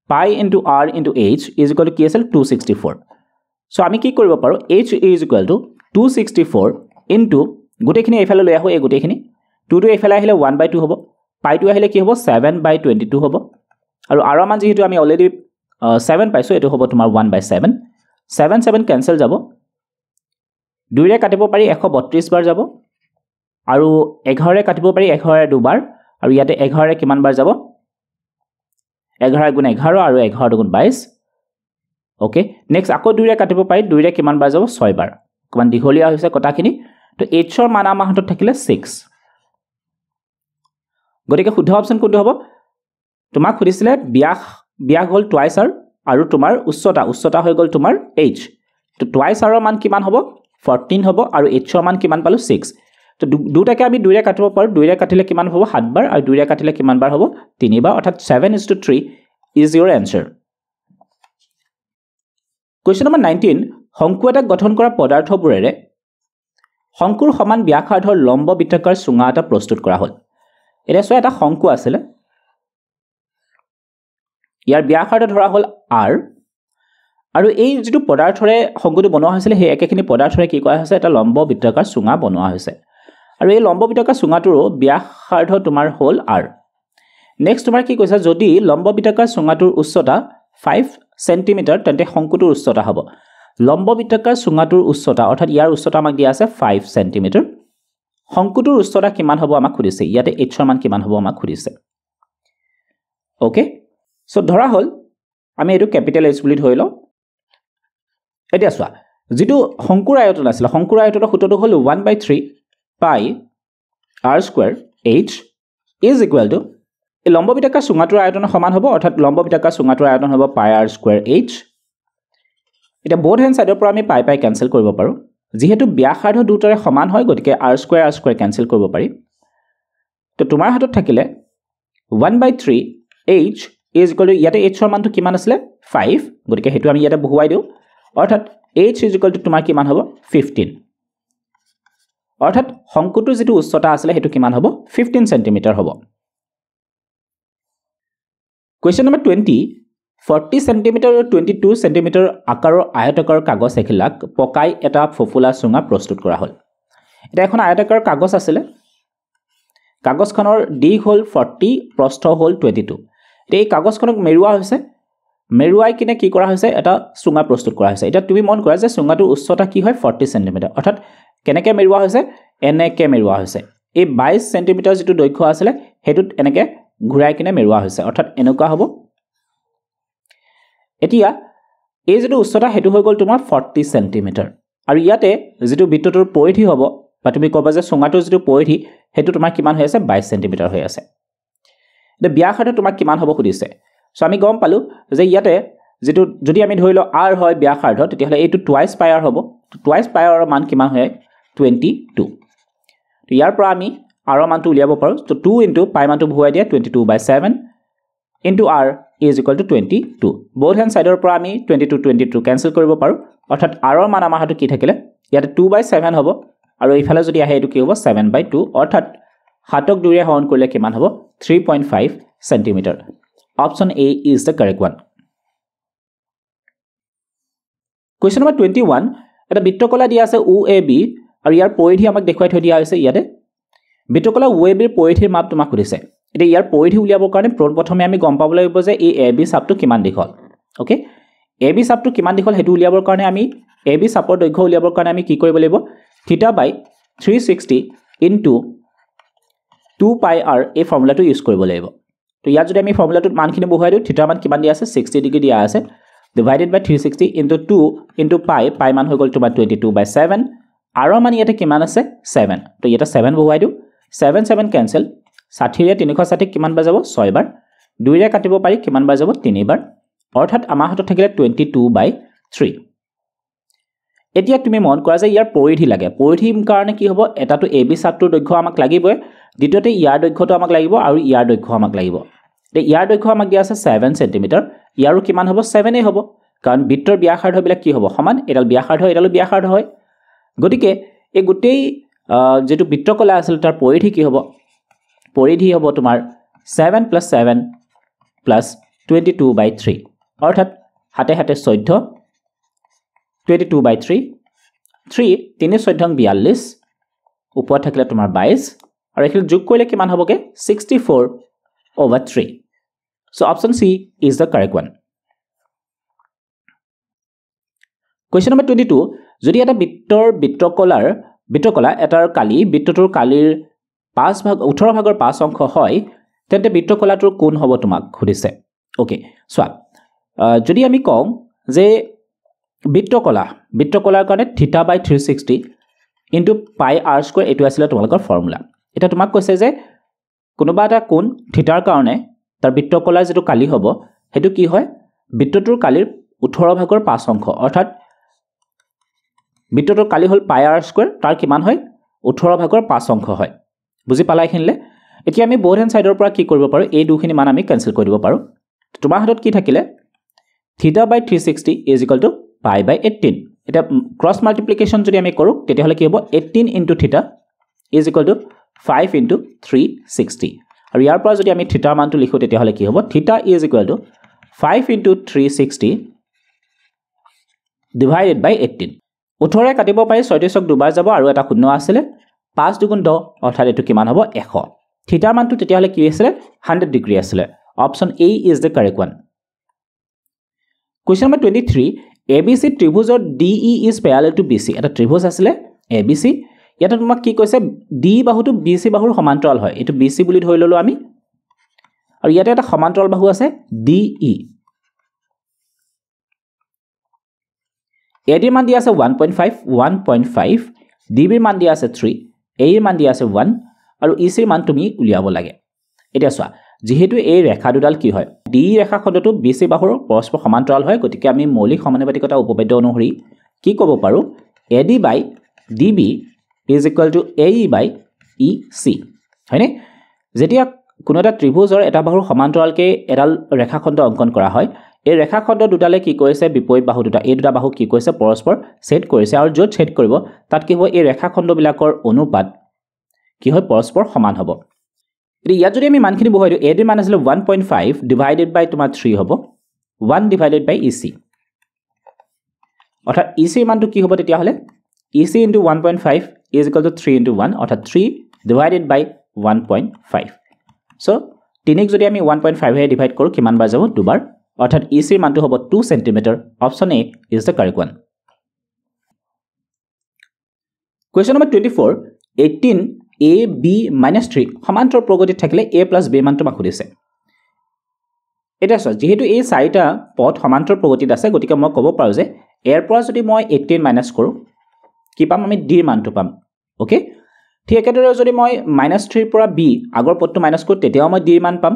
pi into r into h is equal to কি আছিল 264 so আমি কি কৰিব পাৰো h is equal to 264 into গোটেইখিনি এফালে লৈ আহো এই গোটেইখিনি 2 টো এফালে আহিলে 1/2 হ'ব pi টো আহিলে কি হ'ব 7/22 হ'ব আৰু r মান যেহেতু আমি অলৰেডি 7 পাইছো এটো হ'ব তোমাৰ 1/7 7 কেনসেল যাব দুইৰে কাটিব পাৰি 132 বাৰ যাব আৰু 11 ৰে কাটিব পাৰি 11 দুবাৰ আৰু ইয়াতে 11 কিমান বাৰ যাব 11 গুণ 11 আৰু 11 গুণ 22 ওকে নেক্সট আকৌ 2 ৰে কাটিব পাৰি 2 ৰে কিমান বাৰ যাব 6 বাৰ কিমান দীঘলীয়া হৈছে কটাখিনি তো h ৰ মান আমাৰ হাতত থাকিলে 6 গতিকে শুদ্ধ অপচন কোনটো হ'ব তোমাক খুদিছিলে ব্যাস হ'ল টুৱাইস r আৰু তোমাৰ উচ্চতা হৈ গ'ল তোমাৰ h তো টুৱাইস r ৰ মান কিমান হ'ব 14 হ'ব আৰু h ৰ মান কিমান পালো 6 তো দুটাকে আমি 2 ৰে কাটিব পাৰো 2 ৰে কাটিলে কিমান হ'ব 7 বাৰ আৰু 2 ৰে কাটিলে কিমান বাৰ হ'ব 3 বাৰ অৰ্থাৎ 7:3 is your answer Question number 19 Shanku এটা গঠন কৰা পদাৰ্থবোৰেৰে শংকুৰ সমান ব্যাসাৰ্ধৰ লম্ব বৃত্তাকাৰ চুঙা এটা প্ৰস্তুত কৰা হ'ল এটা সো এটা শংকু আছিল ইয়াৰ ব্যাসাৰ্ধ ধৰা হ'ল r আৰু এই যেটো পদাৰ্থৰে শংকুটো বনোৱা হৈছিল সেই একেখিনি পদাৰ্থৰে কি কৰা হৈছে এটা লম্ব বৃত্তাকাৰ চুঙা বনোৱা হৈছে আৰু এই লম্ব বৃত্তাকাৰ চুঙাটোৰ ব্যাসাৰ্ধ তোমাৰ হ'ল r নেক্সট তোমাৰ কি কৈছে যদি লম্ব বৃত্তাকাৰ চুঙাটোৰ উচ্চতা 5 সেন্টিমিটাৰ তেন্তে শংকুটোৰ উচ্চতা হ'ব লম্ব বৃত্তাকাৰ চুঙাটোৰ উচ্চতা অৰ্থাৎ ইয়াৰ উচ্চতা আমাক দিয়া আছে 5 সেন্টিমিটাৰ শংকুটোৰ উচ্চতা কিমান হ'ব আমাক খুদিছে ইয়াতে h ৰ মান কিমান হ'ব আমাক খুদিছে ওকে সো ধৰা হ'ল আমি এটো ক্যাপিটেল h বুলি ধৰি লও এতিয়া চোৱা যেটো শংকুৰ আয়তন আছিল শংকুৰ আয়তনৰ সূত্ৰটো হ'ল 1/3 pi r square h is equal to এই লম্ব বৃত্তাকাৰ চুঙাটোৰ আয়তনৰ সমান হ'ব অৰ্থাৎ লম্ব বৃত্তাকাৰ চুঙাটোৰ আয়তন হ'ব pi r square h এটা বোথ হ্যান্ড সাইডৰ পৰা আমি pi ক্যান্সেল কৰিব পাৰো যেহেতু ব্যাসাৰ্ধ দুটাৰে সমান হয় গতিকে r square ক্যান্সেল কৰিব পাৰি তো তোমাৰ হাতত থাকিলে 1/3 h is equal to ইয়াতে h ৰ মানটো কিমান আছিল 5 গতিকে হেতু আমি ইয়াতে বহুৱাই দিও অৰ্থাৎ h is equal to তোমাৰ কিমান হ'ব 15 অৰ্থাৎ শংকুটোৰ যেটো উচ্চতা আছিল হেতু কিমান হ'ব 15 সেন্টিমিটাৰ হ'ব Question number 20 40 সেন্টিমিটাৰ আৰু 22 সেন্টিমিটাৰ আকাৰৰ আয়তাকাৰ কাগজ এখিলাক পকাই এটা ফফুলা চুঙা প্ৰস্তুত কৰা হ'ল এটা এখন আয়তাকাৰ কাগজ আছিল কাগজখনৰ দিগ হ'ল 40 প্ৰস্থ হ'ল 22 এই কাগজখনক মেৰুৱা হৈছে মেৰুৱাই কিনে কি কৰা হৈছে এটা চুঙা প্ৰস্তুত কৰা হৈছে এটা তুমি মন কৰা যে চুঙাটোৰ উচ্চতা কি হয় 40 সেন্টিমিটাৰ অৰ্থাৎ কেনেকৈ মেৰুৱা হৈছে এনেকৈ মেৰুৱা হৈছে এই 22 সেন্টিমিটাৰ যেটো দৈৰ্ঘ্য আছিল হেতুত এনেকৈ ঘুৰাই কিনে মেৰুৱা হৈছে অৰ্থাৎ এনেকুৱা হ'ব এতিয়া এই যেটো উচ্চতা হেতু হৈ গ'ল তোমাৰ 40 সেন্টিমিটাৰ আৰু ইয়াতে যেটো বৃত্তটোৰ পৰিধি হ'ব বা তুমি কবা যে চুঙাটোৰ যেটো পৰিধি হেতু তোমাৰ কিমান হৈ আছে 22 সেন্টিমিটাৰ হৈ আছে এটা ব্যাসাৰ্ধ তোমাক কিমান হ'ব খুদিছে সো আমি গম পালো যে ইয়াতে যেটো যদি আমি ধৰি লও r হয় ব্যাসাৰ্ধ তেতিয়া হলে এইটো টুৱাইস পাই r হ'ব টুৱাইস পাই r ৰ মান কিমান হয় 22 তো ইয়াৰ পৰা আমি r ৰ মানটো উলিয়াব পাৰো তো 2 ইনটু পাই মানটো ভুৱাই দিয়া 22/7 into r is equal to 22 both hand সাইডৰ পৰা আমি 22 ক্যান্সেল কৰিব পাৰো অৰ্থাৎ r ৰ মান আমাৰ হাতত কি থাকিলে ইয়াতে 2/7 হ'ব আৰু এইফালে যদি আহে এটো কি হ'ব 7/2 অৰ্থাৎ 7ক 2 ৰে হৰণ কৰিলে কিমান হ'ব 3.5 centimetre option A is the correct one Question number 21 এটা বৃত্তকলা দিয়া আছে OAB আৰু ইয়াৰ পৰিধি আমাক দেখুৱাই থৈ দিয়া হৈছে ইয়াতে বৃত্তকলা OAB ৰ পৰিধিৰ মাপ তোমাক খুদিছে এটা ইয়াৰ পৰিধি উলিয়াবৰ কাৰণে প্ৰথমে আমি গম পাব লাগিব যে এই AB চাপটো কিমান দীঘল ওকে AB চাপটো কিমান দীঘল হেতু উলিয়াবৰ কাৰণে আমি AB চাপৰ দৈৰ্ঘ্য উলিয়াবৰ কাৰণে আমি কি কৰিব লাগিব θ/360 ইনটু 2 pi r এই ফৰ্মুলাটো ইউজ কৰিব লাগিব তো ইয়াত যদি আমি ফৰ্মুলাটোত মানখিনি বহুৱাই দিও থিটা মান কিমান দিয়া আছে 60 ডিগ্ৰী দিয়া আছে divided by 360 into 2 into pi মান হৈ গ'ল তোমাৰ 22/7 r ৰ মান ইয়াতে কিমান আছে 7 তো ইয়াতে 7 বহুৱাই দিও 7 ক্যান্সেল 60 ৰে 360 কিমান বাৰ যাব 6 বাৰ 2 ৰে কাটিব পাৰি কিমান বাৰ যাব 3 বাৰ অৰ্থাৎ আমাৰ হাতত থাকিলে 22/3 এতিয়া তুমি মন কৰা যে ইয়াৰ পৰিধি লাগে পৰিধিৰ কাৰণে কি হ'ব এটাটো AB চাপটোৰ দৈৰ্ঘ্য আমাক লাগিবই দ্বিতীয়তে ইয়াৰ দৈৰ্ঘ্যটো আমাক লাগিব আৰু ইয়াৰ দৈৰ্ঘ্য আমাক লাগিব তে ইয়াৰ দৈৰ্ঘ্য আমাক দিয়া আছে 7 সেন্টিমিটাৰ ইয়াৰো কিমান হ'ব 7 হ'ব কাৰণ বৃত্তৰ ব্যাসাৰ্ধ বিলাক কি হ'ব সমান এডাল ব্যাসাৰ্ধ হয় গতিকে এই গোটেই যেটো বৃত্তকলা আছিল তাৰ পৰিধি কি হ'ব পৰিধি হ'ব তোমাৰ 7 + 7 + 22/3 অৰ্থাৎ হাতে হাতে 14 22/3 3 3 14 42 ওপৰত থাকিলে তোমাৰ 22 আৰু এখিনি যোগ কৰিলে কিমান হ'বগে 64/3 so option C is the correct one question number 22 যদি এটা বৃত্তকলা এটাৰ কালি বৃত্তটোৰ কালিৰ 18 ভাগৰ 5 অংশ হয় তেন্তে বৃত্তকলাটোৰ কোণ হ'ব তোমাক সুধিছে ওকে চোৱা যদি আমি কওঁ যে বৃত্তকলাৰ কাৰণে θ/360 ইনটু পাই r স্কয়াৰ এটো আছিল তোমালোকৰ ফৰ্মুলা এটা তোমাক কৈছে যে কোনোবা এটা কোণ থিটাৰ কাৰণে তাৰ বৃত্তকলাৰ যেটো কালি হ'ব হেতু কি হয় বৃত্তটোৰ কালিৰ 18 ভাগৰ 5 অংশ অৰ্থাৎ বৃত্তটোৰ কালি হ'ল পাই r স্কয়াৰ তাৰ কিমান হয় 18 ভাগৰ 5 অংশ হয় বুজি পালা এখিনলে এতিয়া আমি বোথ হ্যান্ড সাইডৰ পৰা কি কৰিব পাৰো এই দুখিনি মান আমি ক্যান্সেল কৰি দিব পাৰো তোমাৰ হাতত কি থাকিলে θ/360 = π/18 এটা ক্ৰস মাল্টিপ্লিকেশন যদি আমি কৰো তেতিয়া হলে কি হ'ব 18 * θ = 5 * 360 আৰু ইয়াৰ পৰা যদি আমি থিটাৰ মানটো লিখো তেতিয়া হলে কি হ'ব θ = 5 * 360 divided by 18 18 কাটিব পাৰি 36ক দুবাৰ যাব আৰু এটা শূন্য আছিল 5 * 2 = 10 অৰ্থাৎ এটো কিমান হ'ব 100 থিটাৰ মানটো তেতিয়া হলে কি আছিল 100 ডিগ্ৰী আছিল option A is the correct one question number 23 ABC ত্ৰিভুজৰ DE is parallel to BC এটা ত্ৰিভুজ আছিল ABC ইয়াত তোমাক কি কৈছে D বাহুটো BC বাহুৰ সমান্তৰাল হয় এটো BC বুলি ধৰি ললো আমি আৰু ইয়াতে এটা সমান্তৰাল বাহু আছে DE AD মান দিয়া আছে 1.5 DB মান দিয়া আছে 3 A মান দিয়া আছে 1 আৰু EC মান তুমি উলিয়াব লাগে এটা চোৱা যেহেতু এই ৰেখা দুডাল কি হয় ডি ৰেখাখণ্ডটো BC বাহুৰ পৰস্পৰ সমান্তৰাল হয় গতিকে আমি মৌলিক সমানুপাতিকতা উপপাদ্য অনুসৰি কি ক'ব পাৰো AD by DB is equal to AE by EC হয়নে যেতিয়া কোনো এটা ত্ৰিভুজৰ এটা বাহুৰ সমান্তৰালকে এডাল ৰেখাখণ্ড অঙ্কন কৰা হয় এই ৰেখাখণ্ড দুডালে কি কৰিছে বিপৰীত বাহু দুটা এই দুটা বাহু কি কৰিছে পৰস্পৰ ছেদ কৰিছে আৰু য'ত ছেদ কৰিব তাত কি হ'ব এই ৰেখাখণ্ড বিলাকৰ অনুপাত কি হয় পৰস্পৰ সমান হ'ব ইয়াত যদি আমি মানখিনি বহাই দিও AD মান আছিল 1.5 divided by তোমাৰ 3 হ'ব 1 divided by EC অৰ্থাৎ EC মানটো কি হ'ব তেতিয়া হলে EC into 1.5 is equal to 3 into 1 অৰ্থাৎ 3 divided by 1.5 so 3ক যদি আমি 1.5 হে ডিভাইড কৰো কিমান বাৰ যাব দুবাৰ অৰ্থাৎ EC মানটো হ'ব 2 cm option A is the correct one question number 24 18 AB - 3 সমান্তৰ প্ৰগতিত থাকিলে A + B মানটো মাক সুধিছে এটা আছে যেহেতু এই চাৰিটা পথ সমান্তৰ প্ৰগতিত আছে গতিকে মই ক'ব পাৰো যে A ৰ পৰা যদি মই 18 মাইনাস কৰো কি পাম আমি D মানটো পাম ওকে ঠিক একেদৰে যদি মই -3 ৰ পৰা B আগৰ পথটো মাইনাস কৰো তেতিয়াও মই D মান পাম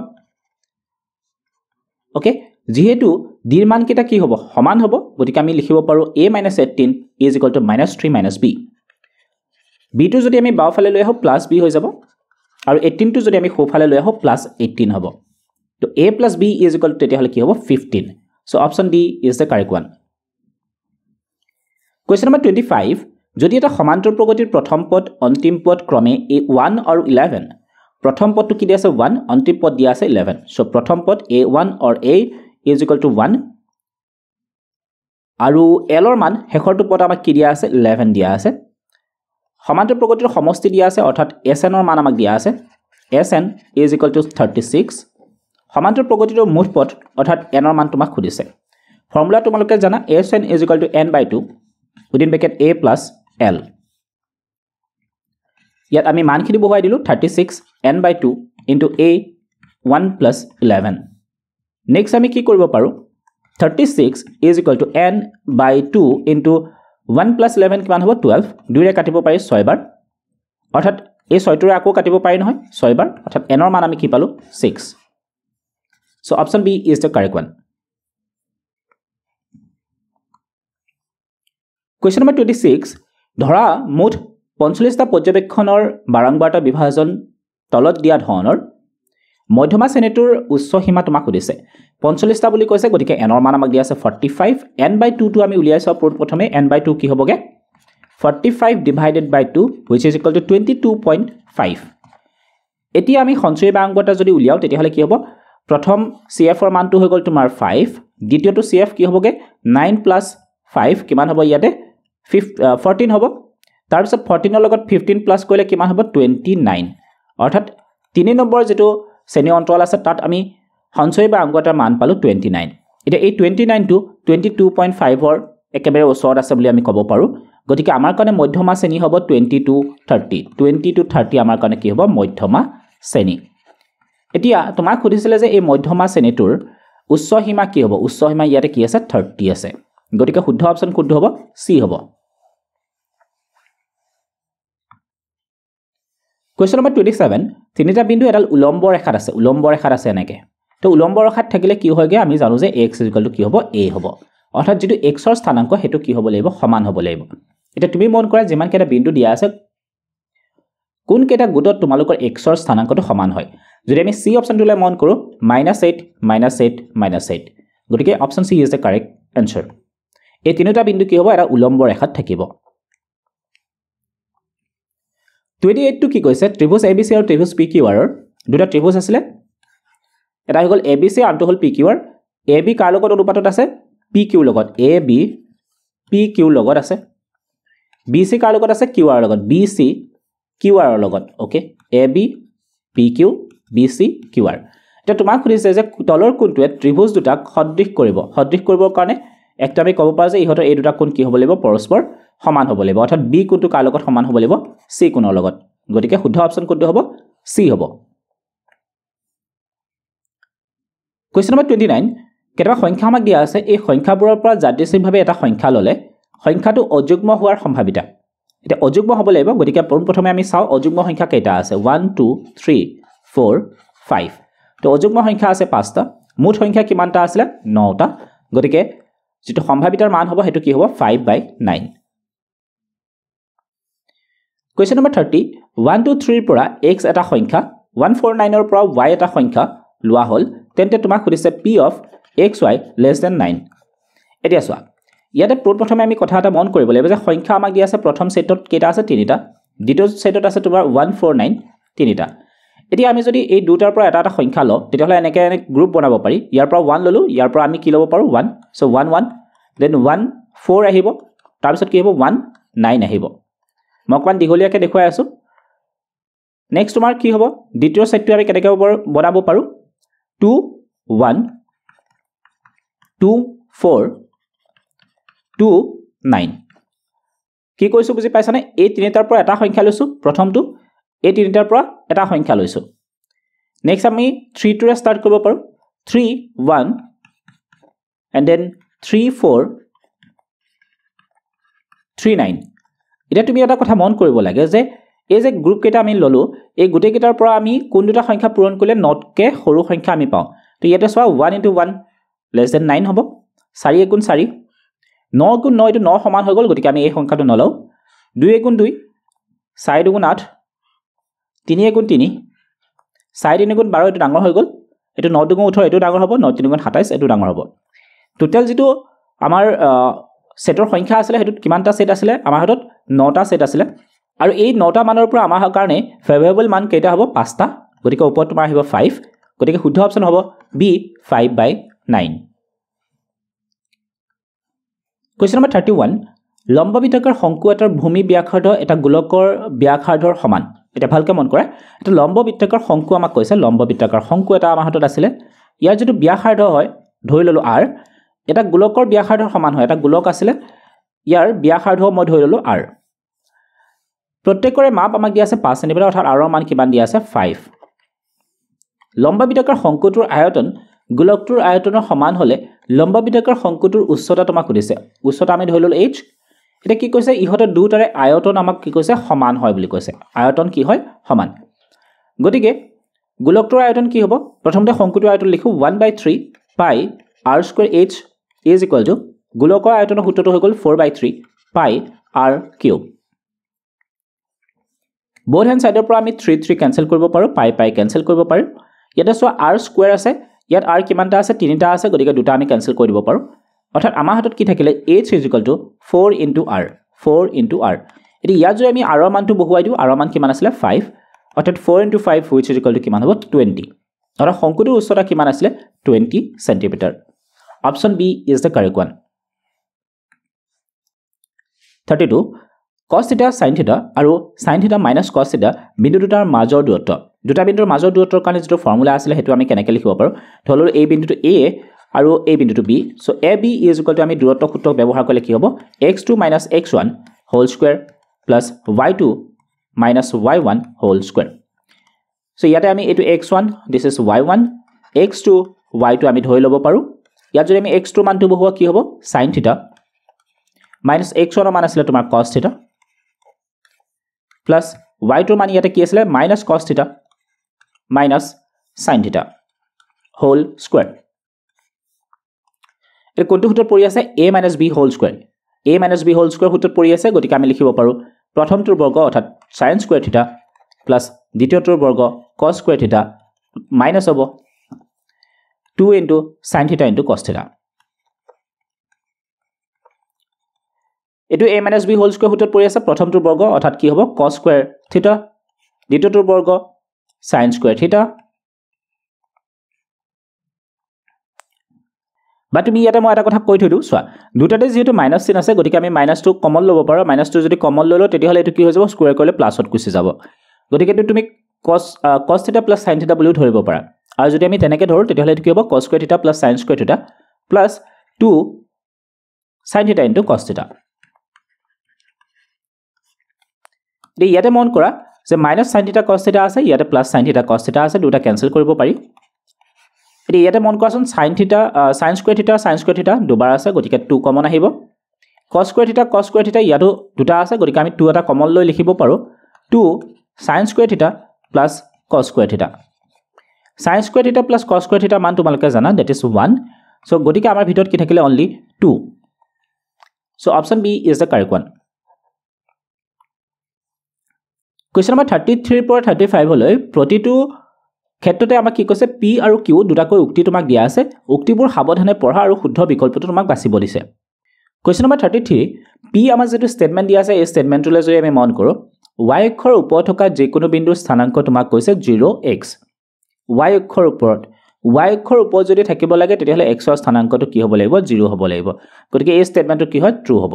ওকে যেহেতু D ৰ মান কিটা কি হ'ব সমান হ'ব গতিকে আমি লিখিব পাৰো A - 18 is equal to -3 - B B টো যদি আমি বাওফালে লৈ আহো প্লাস B হৈ যাব আৰু 18 টো যদি আমি সোফালে লৈ আহো প্লাস 18 হ'ব তো A plus B is equal to তেতিয়া হলে কি হ'ব 15 so option D is the correct one question number 25 যদি এটা সমান্তৰ প্ৰগতিৰ প্ৰথম পদ অন্তিম পদ ক্ৰমে 1 আৰু 11 প্ৰথম পদটো কি দিয়া আছে 1 অন্তিম পদ দিয়া আছে 11 so প্ৰথম পদ A1 or A is equal to 1 আৰু L ৰ মান হেখৰটো পদ আমাক কি দিয়া আছে 11 দিয়া আছে সমান্তৰ প্ৰগতিৰ সমষ্টি দিয়া আছে অৰ্থাৎ SN ৰ মান আমাক দিয়া আছে SN is equal to 36 সমান্তৰ প্ৰগতিৰ মুঠ পথ অৰ্থাৎ n ৰ মান তোমাক খুদিছে ফৰ্মুলা তোমালোকে জানা SN is equal to n/2 within bracket A plus L ইয়াত আমি মানখিনি বহাই দিলো 36 n/2 into A 1 plus 11 next আমি কি কৰিব পাৰো 36 is equal to n/2 into 1 plus 11 কিমান হ'ব 12 দুইৰে কাটিব পাৰি 6 বাৰ অৰ্থাৎ এই 6টোৰে আকৌ কাটিব পাৰি নহয় 6 বাৰ অৰ্থাৎ n ৰ মান আমি কি পালো 6 so option B is the correct one question number 26 ধৰা মুঠ 45টা পৰ্যবেক্ষণৰ বাৰংবাৰতা বিভাজন তলত দিয়া ধৰণৰ মধ্যমা শ্ৰেণীটোৰ উচ্চ সীমা তোমাক সুধিছে 45টা বুলি কৈছে গতিকে n ৰ মান আমাক দিয়া আছে 45 n/2 টো আমি উলিয়াইছো প্ৰথমে n/2 কি হ'বগে 45 divided by 2 which is equal to 22.5 এতিয়া আমি সঞ্চয়ী বাৰংবাৰতা যদি উলিয়াও তেতিয়া হলে কি হ'ব প্ৰথম CF ৰ মানটো হৈ গল তোমাৰ 5 দ্বিতীয়টো CF কি হ'বগে 9 plus 5 কিমান হ'ব ইয়াতে 14 হ'ব তাৰ পিছত 14 ৰ লগত 15 প্লাস কৰিলে কিমান হ'ব 29 অৰ্থাৎ 3 নম্বৰ যেটো শ্ৰেণী অন্তৰাল আছে তাত আমি সঞ্চয়ী বাৰংবাৰতাৰ মান পালো 29 এটা এই 29 টো 22.5 ৰ একেবাৰে ওচৰত আছে বুলি আমি ক'ব পাৰো গতিকে আমাৰ কাৰণে মধ্যমা শ্ৰেণী হ'ব 20 to 30 20 to 30 আমাৰ কাৰণে কি হ'ব মধ্যমা শ্ৰেণী এতিয়া তোমাক সুধিছিলে যে এই মধ্যমা শ্ৰেণীটোৰ উচ্চ সীমা কি হ'ব উচ্চ সীমা ইয়াতে কি আছে 30 আছে গতিকে শুদ্ধ অপচন কোনটো হ'ব সি হ'ব Question number 27 তিনিটা বিন্দু এডাল উলম্ব ৰেখাত আছে এনেকে তো উলম্ব ৰেখাত থাকিলে কি হয়গে আমি জানো যে x কি হ'ব a হ'ব অৰ্থাৎ যেটো x ৰ স্থানাংক হেতু কি হ'ব লাগিব সমান হ'ব লাগিব এটা তুমি মন কৰা যিমান কেটা বিন্দু দিয়া আছে কোন কেটা গুণত তোমালোকৰ x ৰ স্থানাংকটো সমান হয় যদি আমি c অপচনটোলৈ মন কৰো -8 -8 গতিকে option c is the correct answer এই তিনিটা বিন্দু কি হ'ব এটা উলম্ব ৰেখাত থাকিব 28 টো কি কৈছে ত্ৰিভুজ ABC আৰু ত্ৰিভুজ PQR ৰ দুটা ত্ৰিভুজ আছিল এটা হৈ গল ABC আনটো হল PQR AB কাৰ লগত অনুপাতত আছে PQ লগত AB PQ লগত আছে BC কাৰ লগত আছে QR লগত BC QR লগত okay AB PQ BC QR এটা তোমাক খুদিছে যে তলৰ কোণটোৱে ত্ৰিভুজ দুটাক সদৃশ কৰিবৰ কাৰণে একটা আমি ক'ব পাৰো যে ইহতৰ এই দুটা কোণ কি হ'ব লাগিব পৰস্পৰ সমান হ'ব লাগিব অৰ্থাৎ B কোণটো কাৰ লগত সমান হ'ব লাগিব C কোণৰ লগত গতিকে শুদ্ধ অপচন কোনটো হ'ব C হ'ব Question number 29 কেতবা সংখ্যা আমাক দিয়া আছে এই সংখ্যাবোৰৰ পৰা যাদৃচ্ছিকভাৱে এটা সংখ্যা ললে সংখ্যাটো অযুগ্ম হোৱাৰ সম্ভাৱিতা এটা অযুগ্ম হ'ব লাগিব গতিকে প্ৰথমে আমি চাও অযুগ্ম সংখ্যা কেইটা আছে 1 2 3 4 5 তো অযুগ্ম সংখ্যা আছে 5টা মুঠ সংখ্যা কিমানটা আছিল 9টা গতিকে যেটো সম্ভাৱিতাৰ মান হ'ব হেতু কি হ'ব 5/9 Question number 30 1 2 3 পৰা x এটা সংখ্যা 149 ৰ পৰা y এটা সংখ্যা লোৱা হল তেন্তে তোমাক খুদিছে p of xy less than 9 এতিয়া চোৱা ইয়াতে প্ৰথমে আমি কথা এটা মন কৰিব লাগিব যে সংখ্যা আমাক দিয়া আছে প্ৰথম সেটত কেইটা আছে তিনিটা দ্বিতীয় সেটত আছে তোমাৰ 149 তিনিটা এতিয়া আমি যদি এই দুটাৰ পৰা এটা সংখ্যা লও তেতিয়াহলে এনেকে গ্ৰুপ বনাব পাৰি ইয়াৰ পৰা 1 ললো ইয়াৰ পৰা আমি কি ল'ব পাৰো 1 সো 1 1 then 1 4 আহিব তাৰ পিছত কি হ'ব 1 9 আহিব মকমান দিগলিয়াকে দেখুৱাই আছো নেক্সট তোমাৰ কি হ'ব দ্বিতীয় সেটটো আমি কেনেকৈ বনাব পাৰো 2 1 2 4 2 9 কি কৈছো বুজি পাইছানে এই তিনিটাৰ পৰা এটা সংখ্যা লৈছো প্ৰথমটো এই তিনিটাৰ পৰা এটা সংখ্যা লৈছো নেক্সট আমি 3 টো ষ্টাৰ্ট কৰিব পাৰো 3 1 and then 3 4 3 9 এটা তুমি এটা কথা মন কৰিব লাগে যে এই যে গ্ৰুপ কেইটা আমি ললো এই গুটে কেইটাৰ পৰা আমি কোন দুটা সংখ্যা পূৰণ কৰিলে নটকে সৰু সংখ্যা আমি পাও তো ইয়াতে চোৱা 1 * 1 less than 9 হ'ব 4 * 4 9 * 9 এটো 9 সমান হৈ গল গতিকে আমি এই সংখ্যাটো নলও 2 * 2 4 * 8 3 * 3 4 * 12 এটো ডাঙৰ হৈ গল এটো 9 * 18 এটো ডাঙৰ হ'ব 9 * 3 = 27 এটো ডাঙৰ হ'ব টোটাল যেটো আমাৰ সেটৰ সংখ্যা আছিল হেতুত কিমানটা সেট আছিল আমাৰ হাতত 9টা সেট আছিল আৰু এই 9টা মানৰ পৰা আমাৰ কাৰণে ফেভাৰেবল মান কেইটা হ'ব 5টা গতিকে ওপৰত তোমাৰ আহিব 5 গতিকে শুদ্ধ অপচন হ'ব B 5/9 Question number 31 লম্ববিতকৰ শংকু এটাৰ ভূমি ব্যাসাৰ্ধ এটা গোলকৰ ব্যাসাৰ্ধৰ সমান এটা ভালকৈ মন কৰা এটা লম্ববিতকৰ শংকু আমাক কৈছে লম্ববিতকৰ শংকু এটা আমাৰ হাতত আছিল ইয়াৰ যেটো ব্যাসাৰ্ধ হয় ধৰি ললো r এটা গোলকৰ ব্যাসাৰ্ধৰ সমান হয় এটা গোলক আছিল ইয়াৰ ব্যাসাৰ্ধ মই ধৰি ললো r প্ৰত্যেকৰে মাপ আমাক দিয়া আছে 5 সেমি অৰ্থাৎ r ৰ মান কিমান দিয়া আছে 5 লম্ববিতকৰ শংকুটোৰ আয়তন গোলকটোৰ আয়তনৰ সমান হলে লম্ববিতকৰ শংকুটোৰ উচ্চতা তোমাক সুধিছে উচ্চতা আমি ধৰি ললো h এটা কি কৈছে ইহতৰ দুটাৰে আয়তন আমাক কি কৈছে সমান হয় বুলি কৈছে আয়তন কি হয় সমান গতিকে গোলকটোৰ আয়তন কি হ'ব প্ৰথমতে শংকুটোৰ আয়তন লিখো 1/3 pi r² h is equal to গোলকৰ আয়তনৰ সূত্ৰটো হৈ গল 4/3 pi r³ both hand side পৰা আমি 3 3 ক্যান্সেল কৰিব পাৰো pi pi ক্যান্সেল কৰিব পাৰো ইয়াতে সো r² আছে ইয়াত r কিমানটা আছে তিনিটা আছে গতিকে দুটা আমি ক্যান্সেল কৰি দিব পাৰো অৰ্থাৎ আমাৰ হাতত কি থাকিলে h is equal to 4 into r 4 into r এটি ইয়াত যদি আমি r ৰ মানটো বহুৱাই দিও r ৰ মান কিমান আছিল 5 অৰ্থাৎ 4 into 5 which is equal to কিমান হ'ব 20 আৰু শংকুটোৰ উচ্চতা কিমান আছিল 20 cm option B is the correct one 32 cos θ sin θ আৰু sin θ minus cos θ বিন্দু দুটাৰ মাজৰ দূৰত্ব দুটা বিন্দুৰ মাজৰ দূৰত্বৰ কাৰণে যেটো ফৰ্মুলা আছিল হেতু আমি কেনেকৈ লিখিব পাৰো ধৰলো এই বিন্দুটো A আৰু এই বিন্দুটো B so AB is equal to আমি দূৰত্ব সূত্ৰক ব্যৱহাৰ কৰিলে কি হ'ব x2 - x1 whole square plus y2 minus y1 whole square. So ইয়াতে আমি এটো x1 this is y1 x2 y2 আমি ধৰি লব পাৰো ইয়াত যদি আমি x2 মানটো বহুৱা কি হ'ব sin theta minus x1 মান আছিল তোমাৰ cos theta plus y2 মান ইয়াতে কি আছিল minus cos theta minus sin theta whole square. এর কোনটো সূত্ৰত পৰি আছে a minus b whole square a minus b whole square সূত্ৰত পৰি আছে গতিকে আমি লিখিব পাৰো প্ৰথমটোৰ বৰ্গ অৰ্থাৎ sin square theta plus দ্বিতীয়টোৰ বৰ্গ cos square theta minus হ'ব 2 into sin theta into cos theta. এটো a minus b whole square সূত্ৰত পৰি আছে প্ৰথমটোৰ বৰ্গ অৰ্থাৎ কি হ'ব cos square theta দ্বিতীয়টোৰ বৰ্গ sin square theta. বা তুমি ইয়াতে মই এটা কথা কৈ থৈ দিও সোৱা দুটাতে যেহেতু মাইনাস চিন আছে গতিকে আমি মাইনাসটো কমন লব পাৰো মাইনাসটো যদি কমন ললো তেতিয়াহলে এটো কি হৈ যাব স্কয়াৰ কৰিলে প্লাসত গুছি যাব গতিকে তুমি cos theta plus sin theta বুলিও ধৰিব পাৰা আৰু যদি আমি তেনেকে ধৰো তেতিয়াহলে এটো কি হ'ব cos square theta plus sin square theta plus 2 sin theta into cos theta. দে ইয়াতে মন কৰা যে minus sin theta cos theta আছে ইয়াতে plus sin theta cos theta আছে দুটা ক্যান্সেল কৰিব পাৰি এটি ইয়াতে মন কৰাচোন sin square theta দুবাৰ আছে গতিকে 2 কমন আহিব cos square theta ইয়াতো দুটা আছে গতিকে আমি 2 এটা কমন লৈ লিখিব পাৰো 2 sin square theta plus cos square theta sin square theta plus cos square theta মান তোমালোকে জানা that is 1 so গতিকে আমাৰ ভিতৰত কি থাকিলে only 2 so option B is the correct one. Question number 33 পৰা 35 হলৈ প্ৰতিটো ক্ষেত্ৰতে আমাক কি কৈছে p আৰু q দুটাকৈ উক্তি তোমাক দিয়া আছে উক্তিবোৰ সাৱধানে পঢ়া আৰু শুদ্ধ বিকল্পটো তোমাক বাছিব দিছে Question number 33 p আমাৰ যেটো স্টেটমেন্ট দিয়া আছে এই স্টেটমেন্টলৈ যদি আমি মন কৰো y অক্ষৰ ওপৰত থকা যে কোনো বিন্দুৰ স্থানাংক তোমাক কৈছে 0x y অক্ষৰ ওপৰত যদি থাকিব লাগে তেতিয়াহলে x ৰ স্থানাংকটো কি হ'ব লাগিব 0 হ'ব লাগিব গতিকে এই স্টেটমেন্টটো কি হয় ট্ৰু হ'ব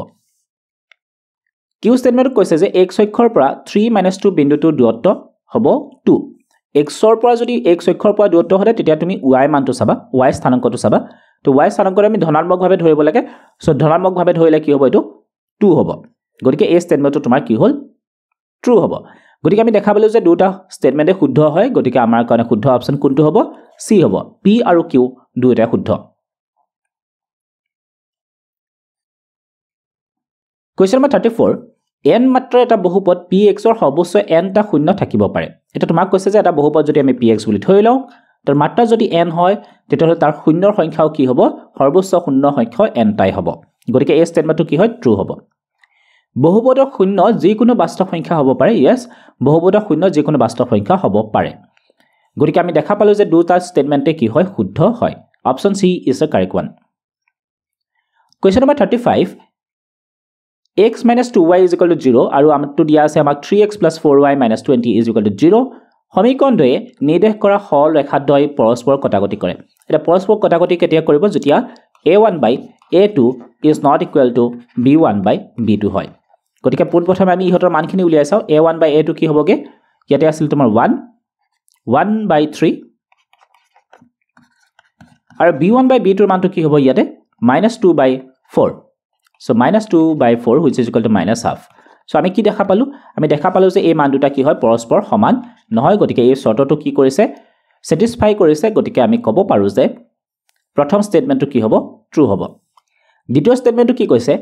q স্টেটমেন্টত কৈছে যে x অক্ষৰ পৰা 3 - 2 বিন্দুটোৰ দূৰত্ব হ'ব 2 x ৰ পৰা যদি x অক্ষৰ পৰা দূৰত্ব হয় তেতিয়া তুমি y মানটো চাবা y স্থানাংকটো চাবা তো y স্থানাংকটো আমি ধনাত্মকভাৱে ধৰিব লাগে সো ধনাত্মকভাৱে ধৰিলে কি হ'ব এটো 2 হ'ব গতিকে এই স্টেটমেন্টটো তোমাৰ কি হ'ল ট্ৰু হ'ব গতিকে আমি দেখা পালো যে দুটা স্টেটমেন্টে শুদ্ধ হয় গতিকে আমাৰ কাৰণে শুদ্ধ অপচন কোনটো হ'ব c হ'ব p আৰু q দুটা শুদ্ধ Question number 34 n মাত্ৰ এটা বহুপদ px ৰ সৰ্বোচ্চ n টা শূন্য থাকিব পাৰে এটা তোমাক কৈছে যে এটা বহুপদ যদি আমি px বুলি ধৰি লওঁ তাৰ মাত্ৰা যদি n হয় তেতিয়াহলে তাৰ শূন্যৰ সংখ্যাও কি হ'ব সৰ্বোচ্চ শূন্য সংখ্যা n টাই হ'ব গতিকে এই স্টেটমেন্টটো কি হয় ট্ৰু হ'ব বহুপদৰ শূন্য যিকোনো বাস্তৱ সংখ্যা হ'ব পাৰে yes বহুপদৰ শূন্য যিকোনো বাস্তৱ সংখ্যা হ'ব পাৰে গতিকে আমি দেখা পালো যে দুটা স্টেটমেন্টে কি হয় শুদ্ধ হয় option c is the correct one. Question number 35 x minus 2y is equal to 0 আৰু আমাৰটো দিয়া আছে আমাক 3x plus 4y minus 20 is equal to 0 সমীকৰণটোৱে নিৰ্দেশ কৰা সৰল ৰেখাদ্বয় পৰস্পৰ কটাকটি কৰে এটা পৰস্পৰ কটাকটি কেতিয়া কৰিব যেতিয়া a1 by a2 is not equal to b1 by b2 হয় গতিকে পোনপ্ৰথমে আমি ইহতৰ মানখিনি উলিয়াই চাও a1 by a2 কি হ'বগে ইয়াতে আছিল তোমাৰ 1 by 3 আৰু b1 by b2 ৰ মানটো কি হ'ব ইয়াতে -2 by 4 so -2 by 4 which is equal to -half so আমি কি দেখা পালো যে এই মান দুটা কি হয় পৰস্পৰ সমান নহয় গতিকে এই শৰ্তটো কি কৰিছে স্যাটিসফাই কৰিছে গতিকে আমি ক'ব পাৰো যে প্ৰথম স্টেটমেন্টটো কি হ'ব ট্ৰু হ'ব দ্বিতীয় স্টেটমেন্টটো কি কৈছে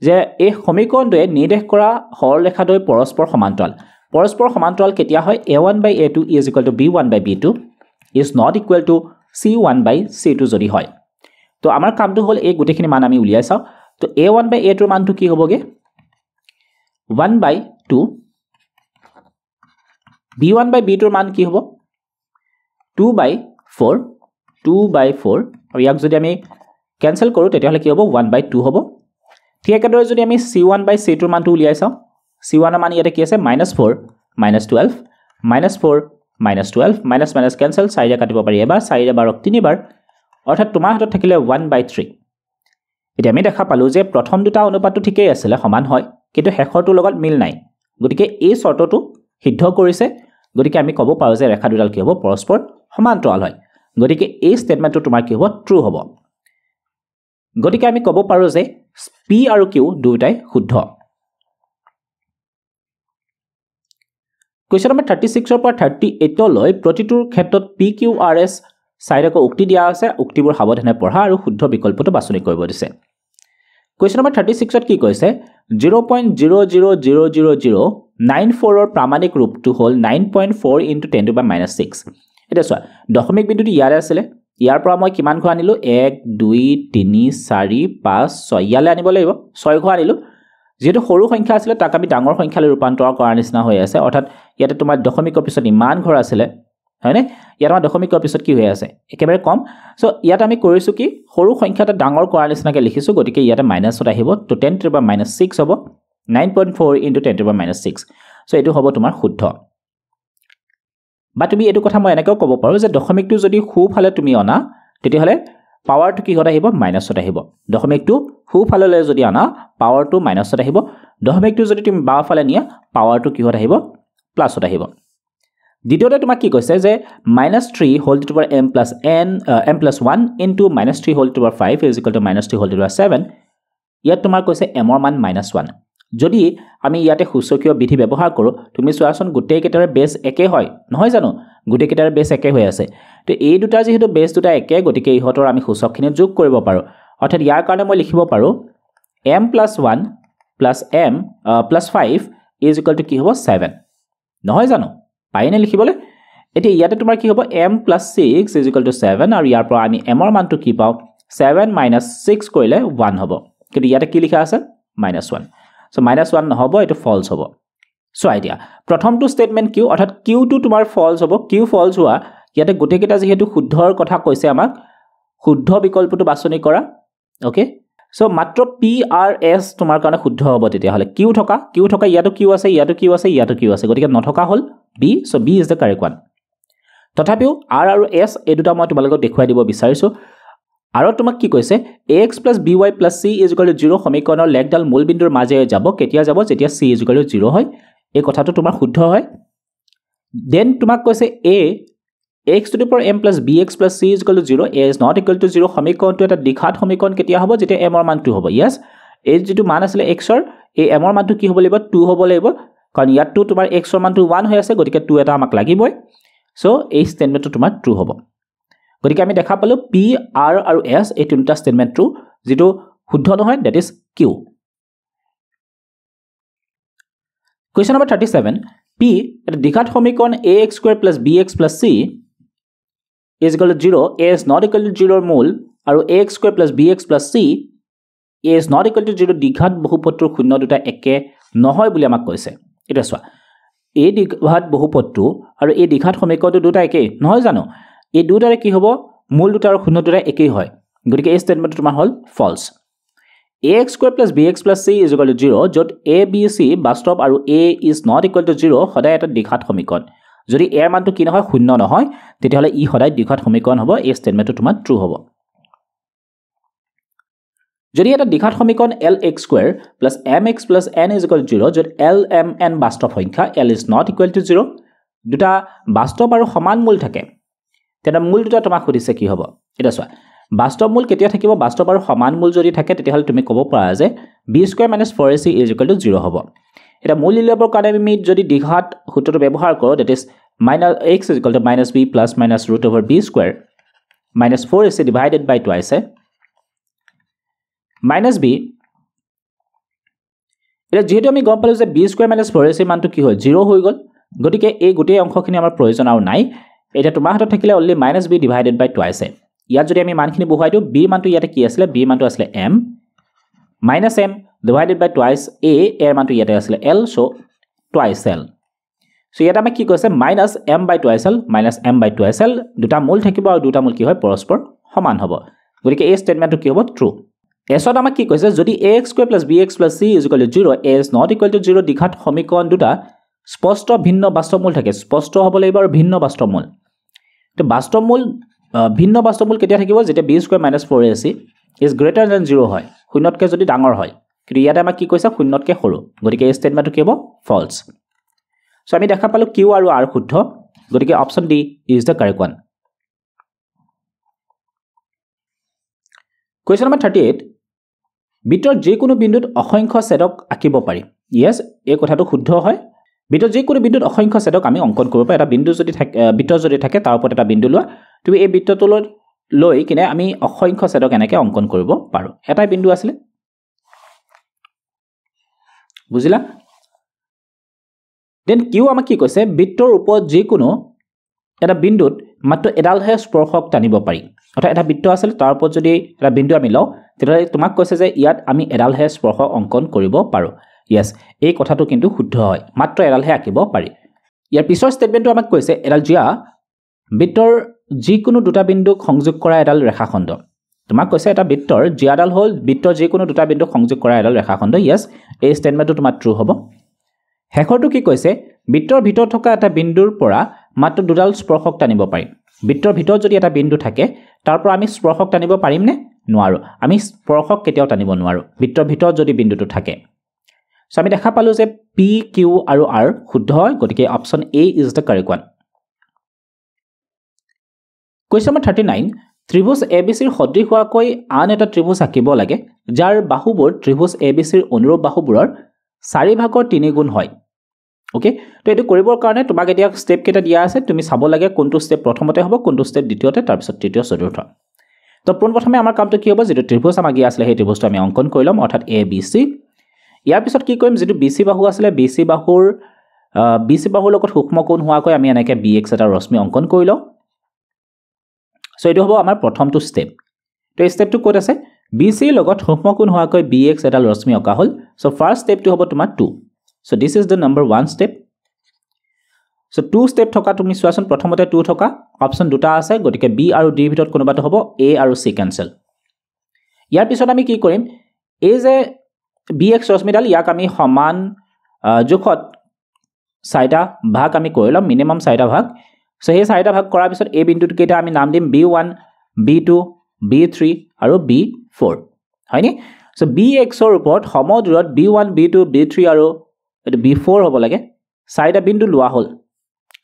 যে এই সমীকৰণটোৱে নিৰ্দেশ কৰা সৰল ৰেখাদ্বয় পৰস্পৰ সমান্তৰাল কেতিয়া হয় a1 by a2 is equal to b1 by b2 is not equal to c1 by c2 যদি হয় তো আমাৰ কামটো হ'ল এই গুটেখিনি মান আমি উলিয়াই চাও তো a1 by a2 মানটো কি হ'বগে 1 by 2 b1 by b2 মান কি হ'ব 2 by 4 আৰু ইয়াক যদি আমি ক্যান্সেল কৰো তেতিয়াহলে কি হ'ব 1 by 2 হ'ব ঠিক একেদৰে যদি আমি c1 by c2 মানটো উলিয়াই চাও c1 ৰ মান ইয়াতে কি আছে -4 -12 -4 -12 মাইনাস ক্যান্সেল 4 কাটিব পাৰি এবাৰ 4 বাৰক 3 বাৰ অৰ্থাৎ তোমাৰ হাতত থাকিলে 1 by 3 এতিয়া আমি দেখা পালো যে প্ৰথম দুটা অনুপাতটো ঠিকই আছিল সমান হয় কিন্তু শেষৰটো লগত মিল নাই গতিকে এই শৰ্তটো সিদ্ধ কৰিছে গতিকে আমি ক'ব পাৰো যে ৰেখা দুডাল কি হ'ব পৰস্পৰ সমান্তৰাল হয় গতিকে এই স্টেটমেন্টটো তোমাৰ কি হ'ব ট্ৰু হ'ব গতিকে আমি ক'ব পাৰো যে p আৰু q দুটাই শুদ্ধ কুৱেশ্যন নম্বৰ 36 পৰা 38 লৈ প্ৰতিটোৰ ক্ষেত্ৰত PQRS চাৰিটাকৈ উক্তি দিয়া আছে উক্তিবোৰ সাৱধানে পঢ়া আৰু শুদ্ধ বিকল্পটো বাছনি কৰিব দিছে কুৱেশ্যন নম্বৰ 36ত কি কৈছে 0.0000094 ৰ প্ৰামাণিক ৰূপটো হ'ল 9.4 * 10⁻⁶ এটা চোৱা দশমিক বিন্দুটো ইয়াৰে আছিল ইয়াৰ পৰা মই কিমান ঘৰ আনিলো 1 2 3 4 5 6 ইয়ালে আনিব লাগিব 6 ঘৰ আনিলো যেটো সৰু সংখ্যা আছিল তাক আমি ডাঙৰ সংখ্যালৈ ৰূপান্তৰ কৰাৰ নিচিনা হৈ আছে অৰ্থাৎ ইয়াতে তোমাৰ দশমিকৰ পিছত ইমান ঘৰ আছিল হয়নে ইয়াৰ আমাৰ দশমিকৰ পিছত কি হৈ আছে একেবাৰে কম সো ইয়াত আমি কৰিছো কি সৰু সংখ্যাটা ডাঙৰ কৰাৰ নিচিনাকৈ লিখিছো গতিকে ইয়াতে মাইনাছত আহিব তো 10⁻⁶ হ'ব 9.4 * 10⁻⁶ সো এটো হ'ব তোমাৰ শুদ্ধ বা তুমি এটো কথা মই এনেকৈ ক'ব পাৰো যে দশমিকটো যদি খুফালে তুমি অনা তেতিয়াহলে পাৱাৰটো কি হৈ আহিব মাইনাছত আহিব দশমিকটো খুফাললৈ যদি আনা পাৱাৰটো মাইনাছত আহিব দশমিকটো যদি তুমি বাওফালে নিয়া পাৱাৰটো কি হৈ আহিব প্লাছত আহিব দ্বিতীয়তে তোমাক কি কৈছে যে -3 whole to power m + n m+1 into -3 whole to power 5 = -3 whole to power 7 ইয়াত তোমাৰ কৈছে m ৰ মান -1 যদি আমি ইয়াতে সূচকীয় বিধি ব্যৱহাৰ কৰো তুমি চোৱাচোন গোটেই কেইটাৰ বেস একে হয় নহয় জানো গোটেই কেইটাৰ বেস একে হৈ আছে তো এই দুটা যেহেতু বেস দুটা একে গতিকে ইহতৰ আমি সূচকখিনি যোগ কৰিব পাৰো অৰ্থাৎ ইয়াৰ কাৰণে মই লিখিব পাৰো m+1 + m + 5 = কি হ'ব 7 নহয় জানো পাইনে লিখিবলৈ এতি ইয়াতে তোমাৰ কি হ'ব m + 6 = 7 আৰু ইয়াৰ পৰা আমি m ৰ মানটো কি পাও 7 - 6 কৰিলে 1 হ'ব কিন্তু ইয়াতে কি লিখা আছে -1 সো -1 নহব এটো ফলস হ'ব সো আইডিয়া প্ৰথমটো স্টেটমেন্ট কিউ অৰ্থাৎ কিউ টো তোমাৰ ফলস হ'ব কিউ ফলস হোৱা ইয়াতে গোটেই কেইটা যেহেতু শুদ্ধৰ কথা কৈছে আমাক শুদ্ধ বিকল্পটো বাছনি কৰা ওকে সো মাত্ৰ PRS তোমাৰ কাৰণে শুদ্ধ হ'ব তেতিয়াহলে কিউ থকা ইয়াতো কিউ আছে ইয়াতো কিউ আছে ইয়াতো কিউ আছে গতিকে নথকা হ'ল B so B is the correct one তথাপিও R আৰু S এই দুটা মই তোমালোকক দেখুৱাই দিব বিচাৰিছো আৰু তোমাক কি কৈছে ax + by + c = 0 সমীকৰণৰ লেখডাল মূল বিন্দুৰ মাজে যাব কেতিয়া যাব যেতিয়া c = 0 হয় এই কথাটো তোমাৰ শুদ্ধ হয় দেন তোমাক কৈছে a x to the power m + bx + c = 0 a is not equal to 0 সমীকৰণটো এটা দ্বিঘাত সমীকৰণ কেতিয়া হ'ব যেতিয়া m ৰ মান 2 হ'ব yes এই যেটো মান আছিল x ৰ এই m ৰ মানটো কি হ'ব লাগিব 2 হ'ব লাগিব কাৰণ ইয়াতটো তোমাৰ x ৰ মানটো 1 হৈ আছে গতিকে 2 এটা আমাক লাগিবই সো এই স্টেটমেন্টটো তোমাৰ ট্ৰু হ'ব গতিকে আমি দেখা পালো p r আৰু s এই তিনিটা স্টেটমেন্ট ট্ৰু যেটো শুদ্ধ নহয় that is q question number 37 p এটা দ্বিঘাত সমীকৰণ ax² + bx + c = 0 a is not equal to 0 ৰ মূল আৰু ax² + bx + c a is not equal to 0 দ্বিঘাত বহুপদৰ শূন্য দুটা একে নহয় বুলি আমাক কৈছে এটা চোৱা এই দ্বিঘাত বহুপদটো আৰু এই দ্বিঘাত সমীকৰণটো দুটা একে নহয় জানো এই দুটাৰে কি হ'ব মূল দুটা আৰু শূন্য দুটা একেই হয় গতিকে এই স্টেটমেন্টটো তোমাৰ হ'ল ফলস ax² + bx + c = 0 যত a b c বাস্তৱ আৰু a is not equal to 0 সদায় এটা দ্বিঘাত সমীকৰণ যদি a ৰ মানটো কি নহয় শূন্য নহয় তেতিয়াহলে ই সদায় দ্বিঘাত সমীকৰণ হ'ব এই স্টেটমেন্টটো তোমাৰ ট্ৰু হ'ব যদি এটা দ্বিঘাত সমীকৰণ lx² + mx + n = 0 যত l m n বাস্তৱ সংখ্যা l is not equal to 0 দুটা বাস্তৱ আৰু সমান মূল থাকে তেনে মূল দুটা তোমাক সুধিছে কি হ'ব এটা চোৱা বাস্তৱ মূল কেতিয়া থাকিব বাস্তৱ আৰু সমান মূল যদি থাকে তেতিয়াহলে তুমি ক'ব পাৰা যে b² - 4ac = 0 হ'ব এটা মূল উলিয়াবৰ কাৰণে আমি যদি দ্বিঘাত সূত্ৰটো ব্যৱহাৰ কৰোঁ that is x = -b + -√b² - 4ac divided by twice -b এটা যেহেতু আমি গম পালো যে b² - 4ac মানটো কি হয় 0 হৈ গল গতিকে এই গোটেই অংশখিনি আমাৰ প্ৰয়োজন আৰু নাই এটা তোমাৰ হাতত থাকিলে only -b divided by twice ইয়াত যদি আমি মানখিনি বহুৱাই দিও b মানটো ইয়াতে কি আছিল b মানটো আছিল m -m divided by twice a এর মানটো ইয়াতে আছিল l so twice l so ইয়াত আমি কি কৈছে -m/2l -m/2l দুটা মূল থাকিব আৰু দুটা মূল কি হয় পৰস্পৰ সমান হ'ব গতিকে এই স্টেটমেন্টটো কি হ'ব ট্ৰু এছত আমাক কি কৈছে যদি ax² + bx + c = 0 a is not equal to 0 দ্বিঘাত সমীকৰণ দুটা স্পষ্ট ভিন্ন বাস্তৱ মূল থাকে স্পষ্ট হ'ব লাগিব আৰু ভিন্ন বাস্তৱ মূল তো বাস্তৱ মূল ভিন্ন বাস্তৱ মূল কেতিয়া থাকিব যেতিয়া b² - 4ac is greater than 0 হয় শূন্যতকৈ যদি ডাঙৰ হয় কিন্তু ইয়াতে আমাক কি কৈছে শূন্যতকৈ সৰু গতিকে এই স্টেটমেন্টটো কি হ'ব ফলস সো আমি দেখা পালো q আৰু r শুদ্ধ গতিকে option D is the correct one question number 38 বিতৰ যে কোনো বিন্দুত অসংখ্য ছেদক আঁকিব পাৰি ইয়েস এই কথাটো শুদ্ধ হয় বৃত্তৰ যিকোনো বিন্দুত অসংখ্য ছেদক আমি অংকন কৰিব পাৰোঁ এটা বিন্দু যদি থাকে বৃত্ত যদি থাকে তাৰ ওপৰত এটা বিন্দু লোৱা তুমি এই বৃত্তটো লৈ কিনে আমি অসংখ্য ছেদক এনেকৈ অংকন কৰিব পাৰোঁ এটাই বিন্দু আছিলে বুজিলা দেন কিউ আমাক কি কৈছে বৃত্তৰ ওপৰত যিকোনো এটা বিন্দুত মাত্ৰ এডালহে স্পৰ্শক টানিব পাৰি অৰ্থাৎ এটা বৃত্ত আছিল তাৰ ওপৰত যদি এটা বিন্দু আমি লওঁ তেতিয়াহ'লে তোমাক কৈছে যে ইয়াত আমি এডালহে স্পৰ্শক অংকন কৰিব পাৰোঁ ইয়েছ এই কথাটো কিন্তু শুদ্ধ হয় মাত্ৰ এডালহে আঁকিব পাৰি ইয়াৰ পিছৰ ষ্টেটমেণ্টটো আমাক কৈছে এডাল জিয়া বৃত্তৰ যিকোনো দুটা বিন্দুক সংযোগ কৰা এডাল ৰেখাখণ্ড তোমাক কৈছে এটা বৃত্তৰ জিয়াডাল হ'ল বৃত্তৰ যিকোনো দুটা বিন্দুক সংযোগ কৰা এডাল ৰেখাখণ্ড ইয়েছ এই ষ্টেটমেণ্টটো তোমাৰ ট্ৰু হ'ব শেষৰটো কি কৈছে বৃত্তৰ ভিতৰত থকা এটা বিন্দুৰ পৰা মাত্ৰ দুডাল স্পৰ্শক টানিব পাৰিম বৃত্তৰ ভিতৰত যদি এটা বিন্দু থাকে তাৰ পৰা আমি স্পৰ্শক টানিব পাৰিমনে নোৱাৰোঁ আমি স্পৰ্শক কেতিয়াও টানিব নোৱাৰোঁ বৃত্তৰ ভিতৰত যদি বিন্দুটো থাকে সো আমি দেখা পালোঁ যে পি কিউ আৰু আৰ শুদ্ধ হয় গতিকে option A is the correct one question number 39 ত্ৰিভুজ এ বি চিৰ সদৃশ হোৱাকৈ আন এটা ত্ৰিভুজ আঁকিব লাগে যাৰ বাহুবোৰ ত্ৰিভুজ এ বি চিৰ অনুৰূপ বাহুবোৰৰ 4/3 গুণ হয় ওকে তো এইটো কৰিবৰ কাৰণে তোমাক এতিয়া ষ্টেপ কেইটা দিয়া আছে তুমি চাব লাগে কোনটো ষ্টেপ প্ৰথমতে হ'ব কোনটো ষ্টেপ দ্বিতীয়তে তাৰপিছত তৃতীয় চতুৰ্থ তো পোনপ্ৰথমে আমাৰ কামটো কি হ'ব যেটো ত্ৰিভুজ আমাক দিয়া আছিলে সেই ত্ৰিভুজটো আমি অংকন কৰি ল'ম অৰ্থাৎ এ বি চি ইয়াৰ পিছত কি কৰিম যেটো বি চি বাহু আছিলে বি চি বাহুৰ লগত সূক্ষ্ম কোণ হোৱাকৈ আমি এনেকৈ বি এক্স এটা ৰশ্মি অংকন কৰি লওঁ সো এইটো হ'ব আমাৰ প্ৰথমটো ষ্টেপ তো এই ষ্টেপটো ক'ত আছে বি চিৰ লগত সূক্ষ্ম কোণ হোৱাকৈ বি এক্স এডাল ৰশ্মি অঁকা হ'ল সো ফাৰ্ষ্ট ষ্টেপটো হ'ব তোমাৰ 2 So this is the number 1 step. So 2 step থকা তুমি চোৱাচোন প্ৰথমতে 2 থকা অপচন দুটা আছে গতিকে B আৰু D ভিতৰত কোনোবাটো হ'ব A আৰু C কেনসেল ইয়াৰ পিছত আমি কি কৰিম এই যে BX ৰশ্মিডাল ইয়াক আমি সমান জোখত 4টা ভাগ আমি কৰি ল'ম মিনিমাম 4টা ভাগ সো এই 4টা ভাগ কৰাৰ পিছত এই বিন্দুটো কেইটা আমি নাম দিম B1 B2 B3 আৰু B4 হয়নি সো BX ৰ ওপৰত সমদূৰত B1 B2 B3 আৰু এটো B4 হ'ব লাগে 4টা বিন্দু লোৱা হ'ল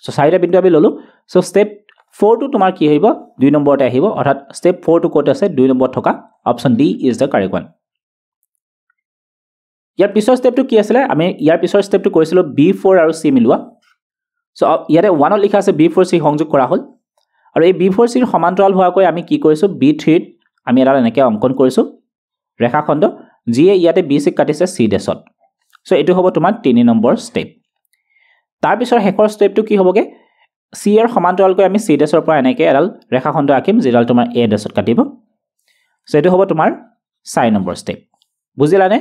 সো 4টা বিন্দু আমি ললো সো স্টেপ 4 টো তোমাৰ কি হ'ব 2 নম্বৰতে আহিব অৰ্থাৎ স্টেপ 4 টো কোট আছে 2 নম্বৰ থকা option D is the correct one year পিছৰ স্টেপটো কি আছিল আমি ইয়াৰ পিছৰ স্টেপটো কৰিছিলো B4 আৰু C মিলোৱা সো ইয়াতে 1 ত লিখা আছে B4 C সংযোগ কৰা হ'ল আৰু এই B4 C ৰ সমান্তৰাল হোৱাকৈ আমি কি কৰিছো B3 ত আমি এটা এনেকৈ অংকন কৰিছো ৰেখাখণ্ড যিয়ে ইয়াতে BC কাটিছে C ডেছত সো এটো হ'ব তোমাৰ 3 নম্বৰ স্টেপ তাৰ পিছৰ শেষৰ স্টেপটো কি হ'বগে C এৰ সমান্তৰালকৈ আমি C ডেছৰ পৰা এনেকৈ এডাল ৰেখাখণ্ড আঁকিম যিডাল তোমাৰ A ডেছত কাটিব সো এটো হ'ব তোমাৰ 4 নম্বৰ স্টেপ বুজিলানে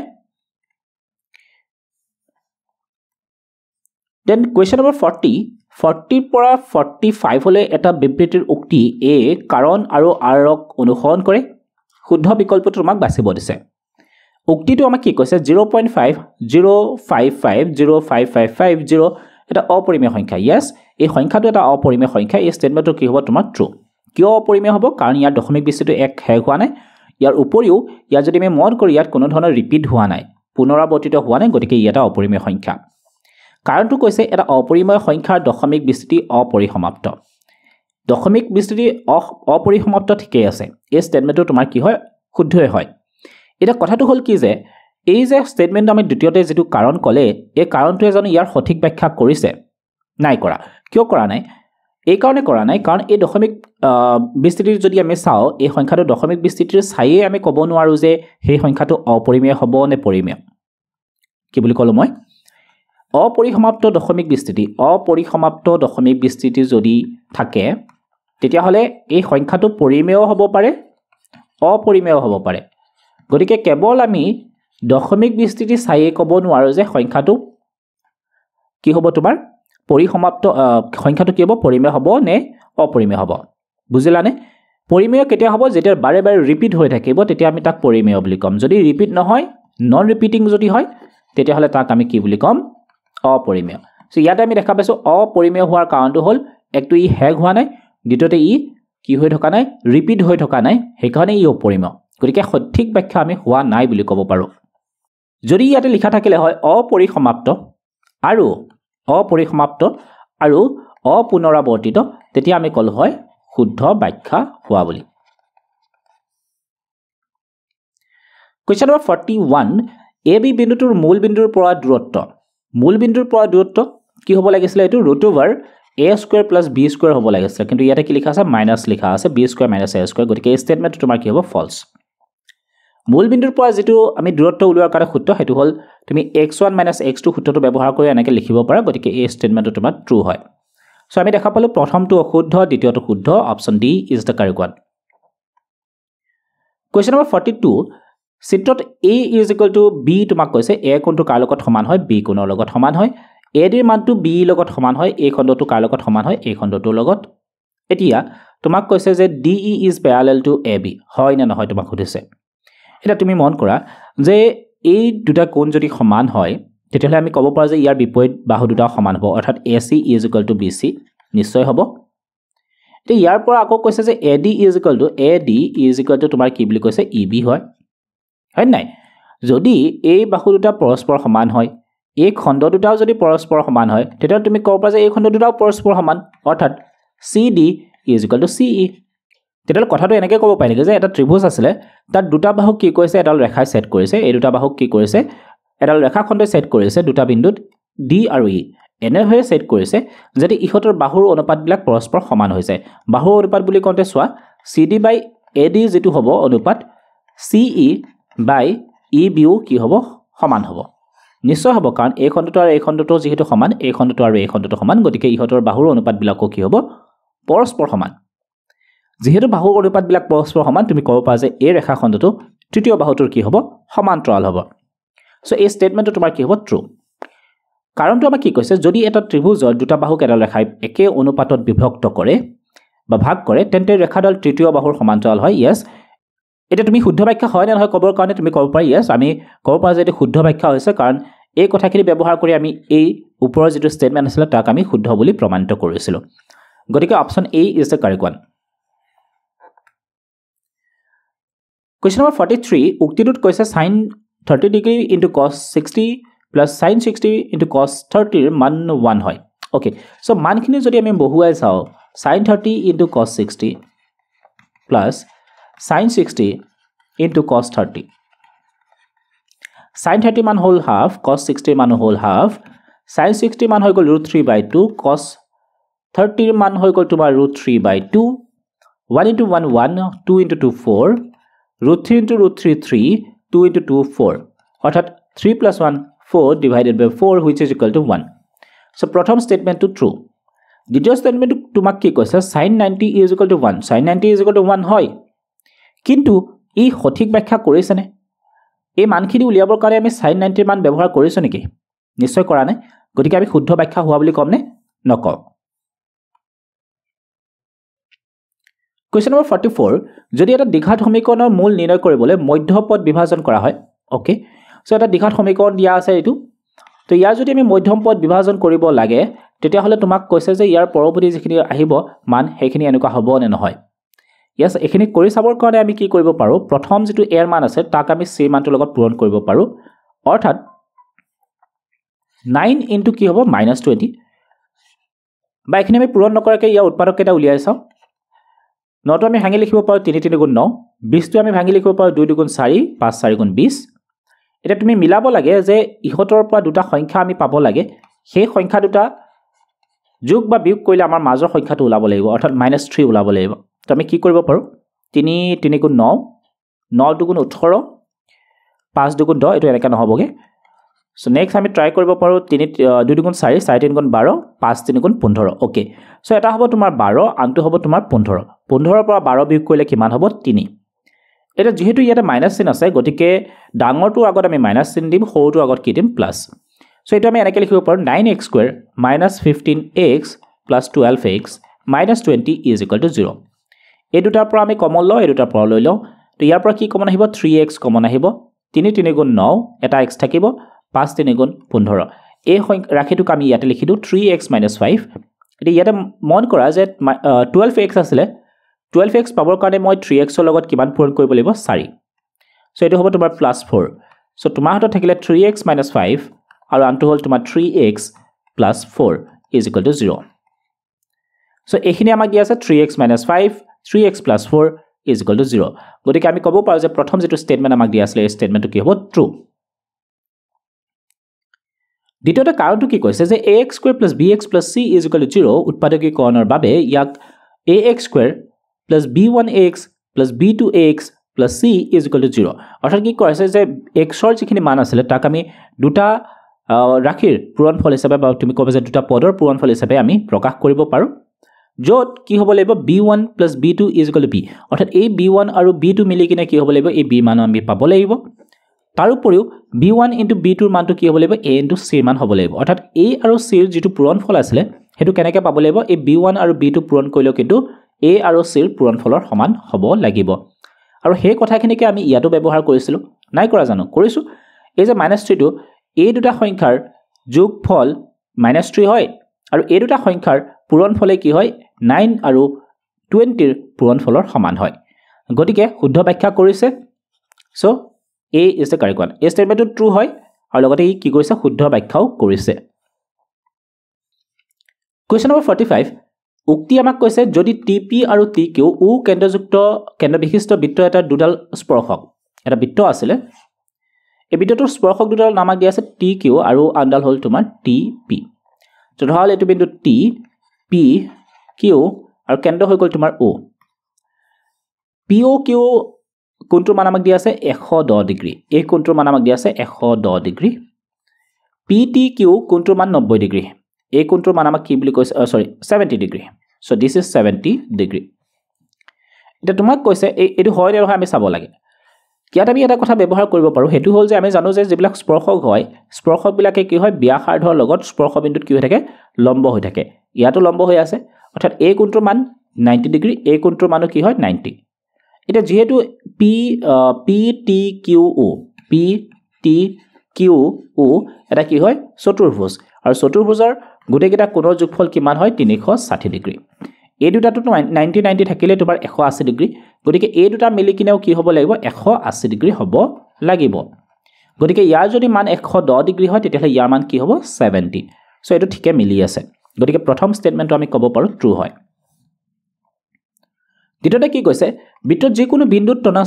দেন কুৱেশ্যন নম্বৰ 40 পৰা 45 হলে এটা বিবৃতিৰ উক্তি A কাৰণ আৰু R ক অনুসৰণ কৰে শুদ্ধ বিকল্পটো তোমাক বাছিব দিছে উক্তিটো আমাক কি কৈছে 0.505505550 এটা অপৰিমেয় সংখ্যা ইয়েস এই সংখ্যাটো এটা অপৰিমেয় সংখ্যা এই ষ্টেটমেন্টটো কি হ'ব তোমাৰ ট্ৰু কিয় অপৰিমেয় হ'ব কাৰণ ইয়াৰ দশমিক বিস্তৃতি এক শেষ হোৱা নাই ইয়াৰ উপৰিও ইয়াৰ যদি আমি মন কৰি ইয়াত কোনো ধৰণৰ ৰিপিট হোৱা নাই পুনৰাবৰ্তিত হোৱা নাই গতিকে ই এটা অপৰিমেয় সংখ্যা কাৰণটো কৈছে এটা অপৰিমেয় সংখ্যাৰ দশমিক বিস্তৃতি অপৰিসমাপ্ত দশমিক বিস্তৃতি অপৰিসমাপ্ত ঠিকই আছে এই ষ্টেটমেন্টটো তোমাৰ কি হয় শুদ্ধই হয় এটা কথাটো হ'ল কি যে এই যে ষ্টেটমেন্ট আমি দ্বিতীয়তে যেটো কাৰণ কলে এই কাৰণটোৱে জানো ইয়াৰ সঠিক ব্যাখ্যা কৰিছে নাই কৰা কিয় কৰা নাই এই কাৰণে কৰা নাই কাৰণ এই দশমিক বিস্তৃতিৰ যদি আমি চাও এই সংখ্যাটো দশমিক বিস্তৃতিৰ চাইয়ে আমি ক'ব নোৱাৰো যে সেই সংখ্যাটো অপৰিমেয় হ'ব নে পৰিমেয় কি বুলি ক'লো মই অপৰিসমাপ্ত দশমিক বিস্তৃতি যদি থাকে তেতিয়া হলে এই সংখ্যাটো পৰিমেয় হ'ব পাৰে অপৰিমেয় হ'ব পাৰে গতিকে কেৱল আমি দশমিক বিস্তৃতি চাইয়ে ক'ব নোৱাৰো যে সংখ্যাটো কি হ'ব তোমাৰ পৰিসমাপ্ত সংখ্যাটো কি হ'ব পৰিমেয় হ'ব নে অপৰিমেয় হ'ব বুজিলানে পৰিমেয় কেতিয়া হ'ব যেতিয়া বাৰে বাৰে ৰিপিট হৈ থাকিব তেতিয়া আমি তাক পৰিমেয় বুলি ক'ম যদি ৰিপিট নহয় নন ৰিপিটিং যদি হয় তেতিয়া হলে তাক আমি কি বুলি ক'ম অপৰিমেয় সো ইয়াতে আমি দেখা পাইছো অপৰিমেয় হোৱাৰ কাৰণটো হ'ল একটো ই হেগ হোৱা নাই দ্বিতীয়তে ই কি হৈ থকা নাই ৰিপিট হৈ থকা নাই সেইকাৰণে ই অপৰিমেয় গতিকে সঠিক ব্যাখ্যা আমি হোৱা নাই বুলি ক'ব পাৰো যদি ইয়াতে লিখা থাকিলে হয় অপৰিসমাপ্ত আৰু অপুনৰাবৰ্তিত তেতিয়া আমি কল হয় শুদ্ধ ব্যাখ্যা হোৱা বুলি কোৱেশ্চন নম্বৰ 41 AB বিন্দুটোৰ মূল বিন্দুৰ পৰা দূৰত্ব কি হ'ব লাগিছিলে এইটো root over a square plus b square হ'ব লাগিছিলে কিন্তু ইয়াতে কি লিখা আছে মাইনাছ লিখা আছে b square minus a square গতিকে এই ষ্টেটমেণ্টটো তোমাৰ কি হ'ব ফলছ মূল বিন্দুৰ পৰা যেটো আমি দূৰত্ব উলিওৱাৰ কাৰণে সূত্ৰ হেতু হল তুমি x1 x2 সূত্ৰটো ব্যৱহাৰ কৰি এনেকৈ লিখিব পাৰা গতিকে এই ষ্টেটমেণ্টটো তোমাৰ ট্ৰু হয় সো আমি দেখা পালো প্ৰথমটো অশুদ্ধ দ্বিতীয়টো শুদ্ধ option D is the correct one question number 42 চিত্ৰত a = b তোমাক কৈছে a কোণটো কাৰ লগত সমান হয় b কোণৰ লগত সমান হয় a ৰ মানটো b লগত সমান হয় a খণ্ডটো কাৰ লগত সমান হয় a খণ্ডটোৰ লগত এতিয়া তোমাক কৈছে যে DE is parallel to AB হয় না নহয় তোমাক সুধিছে এটা তুমি মন কৰা যে এই দুটা কোণ যদি সমান হয় তেতিয়াহলে আমি ক'ব পাৰো যে ইয়াৰ বিপৰীত বাহু দুটা সমান হ'ব অৰ্থাৎ AC = BC নিশ্চয় হ'ব তে ইয়াৰ পৰা আকৌ কৈছে যে AD = তোমাৰ কি বুলি কৈছে EB হয় নাই যদি এই বাহু দুটা পৰস্পৰ সমান হয় এই খণ্ড দুটাও যদি পৰস্পৰ সমান হয় তেতিয়া তুমি ক'ব পাৰা যে এই খণ্ড দুটাও পৰস্পৰ সমান অৰ্থাৎ CD = CE তেতিয়াহলে কথাটো এনেকৈ ক'ব পাৰি যে এটা ত্ৰিভুজ আছিল তাত দুটা বাহু কি কৰিছে এডাল ৰেখাই সেট কৰিছে এই দুটা বাহু কি কৰিছে এডাল ৰেখাখণ্ডই সেট কৰিছে দুটা বিন্দুত D আৰু E এনেভাৱে সেট কৰিছে যাতে ইহঁতৰ বাহুৰ অনুপাতবিলাক পৰস্পৰ সমান হৈ যায় বাহুৰ অনুপাত বুলি কওঁতে চোৱা CD by AD যেটো হ'ব অনুপাত CE by EB কি হ'ব সমান হ'ব নিশ্চয় হ'ব কাৰণ এই খণ্ডটো আৰু এই খণ্ডটো যেহেতু সমান এই খণ্ডটো আৰু এই খণ্ডটো সমান গতিকে ইহঁতৰ বাহুৰ অনুপাতবিলাক কি হ'ব পৰস্পৰ সমান যেহেতু বাহুৰ অনুপাতবিলাক পৰস্পৰ সমান তুমি ক'ব পাৰা যে এই ৰেখাখণ্ডটো তৃতীয় বাহুটোৰ কি হ'ব সমান্তৰাল হ'ব সো এই ষ্টেটমেণ্টটো তোমাৰ কি হ'ব ট্ৰু কাৰণটো আমাক কি কৈছে যদি এটা ত্ৰিভুজৰ দুটা বাহুক এডাল ৰেখাই একে অনুপাতত বিভক্ত কৰে বা ভাগ কৰে তেন্তে ৰেখাডাল তৃতীয় বাহুৰ সমান্তৰাল হয় ইয়েস এটা তুমি শুদ্ধ ব্যাখ্যা হয় না নহয় ক'বৰ কাৰণে তুমি ক'ব পাৰা ইয়েস আমি ক'ব পাৰা যে এটা শুদ্ধ ব্যাখ্যা হৈছে কাৰণ এই কথাখিনি ব্যৱহাৰ কৰি আমি এই ওপৰৰ যেটো ষ্টেটমেণ্ট আছিল তাক আমি শুদ্ধ বুলি প্ৰমাণিত কৰিছিলো গতিকে option A is the correct one Question number 43 উক্তিটোত কৈছে sin 30 degree into cos 60 plus sin 60 into cos 30 ৰ মান 1 হয় ওকে সো মানখিনি যদি আমি বহুৱাই চাও sin 30 into cos 60 plus sin 60 into cos 30 sin 30 মান হল হাফ cos 60 মান হল হাফ sin 60 মান হৈ গল √3/2 cos 30 মান হৈ গল তোমাৰ √3/2 1 into 1 1 2 into 2 4 √3 into √3 3 2 into 2 4 অর্থাৎ 3 plus 1 4 divided by 4 which is equal to 1 so প্রথম স্টেটমেন্ট টু ট্ৰু দ্বিতীয় স্টেটমেন্ট তোমাক কি কৈছে sin 90 is equal to 1 sin 90 is equal to 1 হয় কিন্তু এই সঠিক ব্যাখ্যা কৰিছেনে এই মানখিনি উলিয়াবৰ কাৰণে আমি sin 90 মান ব্যৱহাৰ কৰিছো নেকি নিশ্চয় কৰা নাই গতিকে আমি শুদ্ধ ব্যাখ্যা হোৱা বুলি কমনে নকও Question number 44 যদি এটা দ্বিঘাত সমীকৰণৰ মূল নিৰ্ণয় কৰিবলৈ মধ্যপদ বিভাজন কৰা হয় ওকে সো এটা দ্বিঘাত সমীকৰণ দিয়া আছে এটো তো ইয়াৰ যদি আমি মধ্যম পদ বিভাজন কৰিব লাগে তেতিয়া হলে তোমাক কৈছে যে ইয়াৰ পৰৱৰ্তী যিখিনি আহিব মান সেইখিনি এনেকুৱা হ'ব নে নহয় ইয়াস এখিনি কৰি চাবৰ কাৰণে আমি কি কৰিব পাৰো প্ৰথম যেটো এৰ মান আছে তাক আমি c মানটোৰ লগত পূৰণ কৰিব পাৰো অৰ্থাৎ 9 ইনটু কি হ'ব -20 বা এখিনি আমি পূৰণ নকৰাকৈ ইয়াৰ উৎপাদক কেটা উলিয়াই চাও 9 টো আমি ভাঙি লিখিব পাৰো 3 3 গুণ 9 20 টো আমি ভাঙি লিখিব পাৰো 2 2 গুণ 4 5 4 গুণ 20 এটা তুমি মিলাব লাগে যে ইহতৰ পৰা দুটা সংখ্যা আমি পাব লাগে সেই সংখ্যা দুটা যোগ বা বিয়োগ কৰিলে আমাৰ মাজৰ সংখ্যাটো ওলাব লাগিব অৰ্থাৎ -3 ওলাব লাগিব তো আমি কি কৰিব পাৰো 3 3 গুণ 9 9 2 গুণ 18 5 2 গুণ 10 এটো এনেকা নহবগে সো নেক্সট আমি ট্রাই কৰিব পাৰো 3 2 2 গুণ 4 4 3 গুণ 12 5 3 গুণ 15 ওকে সো এটা হ'ব তোমাৰ 12 আনটো হ'ব তোমাৰ 15 15 পৰা 12 বিয়োগ কৰিলে কিমান হ'ব 3 এটা যেহেতু ইয়াতে মাইনাস চিন আছে গতিকে ডাঙৰটো আগত আমি মাইনাস চিন দিম সৰুটো আগত কি দিম প্লাস সো এটা আমি এনেকৈ লিখিব পাৰো 9x square -15x + 12x -20 is equal to 0 এই দুটাৰ পৰা আমি কমন লও এই দুটাৰ পৰা লৈ লও তো ইয়াৰ পৰা কি কমন আহিব 3x কমন আহিব 3 3 গুণ 9 এটা x থাকিব 5 3 গুণ 15 এই ৰাখিটোক আমি ইয়াতে লিখি দিও 3x - 5 এটা ইয়াতে মন কৰা যে 12x আছিল 12x পাবৰ কাৰণে মই 3x ৰ লগত কিমান পূৰণ কৰিব লাগিব 4 সো এটো হ'ব তোমাৰ +4 সো তোমাৰ হাতত থাকিলে 3x - 5 আৰু আনটো হ'ল তোমাৰ 3x + 4 is equal to 0 so এখিনি আমাক দিয়া আছে 3x - 5 3x + 4 is equal to 0 গতিকে আমি ক'ব পাৰো যে প্ৰথম যেটো ষ্টেটমেন্ট আমাক দিয়া আছিল এই ষ্টেটমেন্টটো কি হ'ব ট্ৰু দ্বিতীয়তে কাৰণটো কি কৈছে যে ax square plus bx plus c is equal to 0 উৎপাদকীকৰণৰ বাবে ইয়াক ax square plus b1ax plus b2ax plus c is equal to 0 অৰ্থাৎ কি কৈছে যে x ৰ যিখিনি মান আছিল তাক আমি দুটা ৰাশিৰ পূৰণফল হিচাপে বা তুমি ক'ব যে দুটা পদৰ পূৰণফল হিচাপে আমি প্ৰকাশ কৰিব পাৰো য'ত কি হ'ব লাগিব b1 plus b2 is equal to b অৰ্থাৎ এই b1 আৰু b2 মিলি কিনে কি হ'ব লাগিব এই b মান আমি পাব লাগিব তাৰ উপৰিও b1 into b2 ৰ মানটো কি হ'ব লাগিব a into c মান হ'ব লাগিব অৰ্থাৎ a আৰু c ৰ যিটো পূৰণফল আছিল হেতু কেনেকৈ পাব লাগিব এই b1 আৰু b2 পূৰণ কৰিলেও কিন্তু a আৰু c ৰ পূৰণফলৰ সমান হ'ব লাগিব আৰু সেই কথাখিনিকে আমি ইয়াতো ব্যৱহাৰ কৰিছিলো নাই কৰা জানো কৰিছো এই যে -3 টো এই দুটা সংখ্যাৰ যোগফল -3 হয় আৰু এই দুটা সংখ্যাৰ পূৰণফলে কি হয় 9 আৰু 20 ৰ পূৰণফলৰ সমান হয় গতিকে শুদ্ধ ব্যাখ্যা কৰিছে so A is the correct one. এই স্টেটমেন্টটো ট্ৰু হয় আৰু লগতে ই কি কৰিছে শুদ্ধ ব্যাখ্যাও কৰিছে কোৱেশ্চন নম্বৰ 45 উক্তি আমাক কৈছে যদি TP আৰু TQ ও কেন্দ্ৰবিশিষ্ট বৃত্ত এটা দুডাল স্পৰ্শক এটা বৃত্ত আছিল এই বৃত্তটোৰ স্পৰ্শক দুডাল নাম দিয়া আছে TQ আৰু আনডাল হ'ল তোমাৰ TP তো ধৰাল এইটো বিন্দু T P Q আৰু কেন্দ্ৰ হৈ গ'ল তোমাৰ O POQ কোণটোৰ মান আমাক দিয়া আছে 110 ডিগ্ৰী এই কোণটোৰ মান আমাক দিয়া আছে 110 ডিগ্ৰী PTQ কোণটোৰ মান 90 ডিগ্ৰী এই কোণটোৰ মান আমাক কি বুলি কৈছে 70 degree so this is 70 degree এটা তোমাক কৈছে এইটো হয় নে নহয় আমি চাব লাগে কিয়াত আমি এটা কথা ব্যৱহাৰ কৰিব পাৰো হেতু হ'ল যে আমি জানো যে যিবিলাক স্পৰ্শক হয় স্পৰ্শক বিলাকে কি হয় ব্যাসাৰ্ধৰ লগত স্পৰ্শ বিন্দুত কি হৈ থাকে লম্ব হৈ থাকে ইয়াতো লম্ব হৈ আছে অৰ্থাৎ এই কোণটোৰ মান 90 ডিগ্ৰী এই কোণটোৰ মানো কি হয় 90 এটা যেহেতু PTQO এটা কি হয় চতুৰ্ভুজ আৰু চতুৰ্ভুজৰ গোটেইকেইটা কোণৰ যোগফল কিমান হয় 360 ডিগ্ৰী এই দুটাটো 90 থাকিলে তোমাৰ 180 ডিগ্ৰী গতিকে এই দুটা মিলি কিনেও কি হ'ব লাগিব 180 ডিগ্ৰী হ'ব লাগিব গতিকে ইয়াৰ যদি মান 110 ডিগ্ৰী হয় তেতিয়াহলে ইয়াৰ মান কি হ'ব 70 সো এটো ঠিকে মিলি আছে গতিকে প্ৰথম স্টেটমেন্টটো আমি ক'ব পাৰো ট্ৰু হয় দ্বিতীয়তে কি কৈছে বৃত্তত যিকোনো বিন্দুত টনা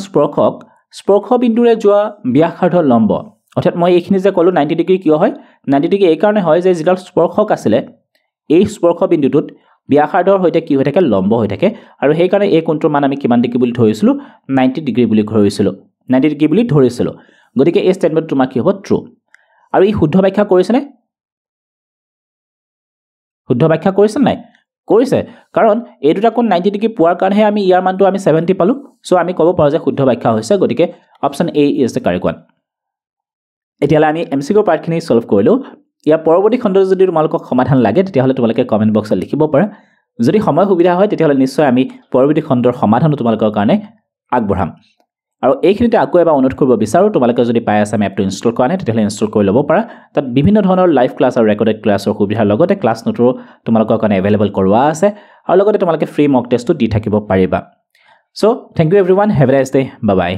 স্পৰ্শ বিন্দুৰে যোৱা ব্যাসাৰ্ধৰ লম্ব অৰ্থাৎ মই এইখিনি যে ক'লো 90 ডিগ্ৰী কিয় হয় 90 ডিগ্ৰী এই কাৰণে হয় যে যিডাল স্পৰ্শক আছিল এই স্পৰ্শ বিন্দুটোত ব্যাসাৰ্ধৰ হৈতে কি হৈ থাকে লম্ব হৈ থাকে আৰু সেই কাৰণে এই কোণটোৰ মান আমি কিমান ডিগ্ৰী বুলি ধৰিছিলো 90 ডিগ্ৰী বুলি ধৰিছিলো 90 ডিগ্ৰী বুলি ধৰিছিলো গতিকে এই স্টেটমেন্ট তোমাৰ কি হ'ব ট্ৰু আৰু ই শুদ্ধ ব্যাখ্যা কৰিছে নে শুদ্ধ ব্যাখ্যা কৰিছে নাই কৰিছে কাৰণ এই দুটা কোণ 90 ডিগ্ৰী পোৱাৰ কাৰণেহে আমি ইয়াৰ মানটো আমি 70 পালো সো আমি ক'ব পাৰো যে শুদ্ধ ব্যাখ্যা হৈছে গতিকে option A is the correct one এতিয়ালে আমি MCQ পাৰ্টখিনি সলভ কৰিলো ইয়া পৰৱৰ্তী খণ্ডত যদি তোমালোকক সমাধান লাগে তেতিয়াহলে তোমালোকে কমেন্ট বক্সত লিখিব পাৰা যদি সময় সুবিধা হয় তেতিয়াহলে নিশ্চয় আমি পৰৱৰ্তী খণ্ডৰ সমাধান তোমালোকৰ কাৰণে আগবঢ়াম আৰু এইখিনিতে আকৌ এবাৰ অনুৰোধ কৰিব বিচাৰো তোমালোকে যদি পাই আছে এপটো ইনষ্টল কৰা নাই তেতিয়াহলে ইনষ্টল কৰি ল'ব পাৰা তাত বিভিন্ন ধৰণৰ লাইভ ক্লাছ আৰু ৰেকৰ্ডেড ক্লাছৰ সুবিধাৰ লগতে ক্লাছ নোটৰো তোমালোকৰ কাৰণে এভেইলেবল কৰোৱা আছে আৰু লগতে তোমালোকে ফ্ৰী মক টেষ্টটো দি থাকিব পাৰিবা so thank you everyone have a nice day bye by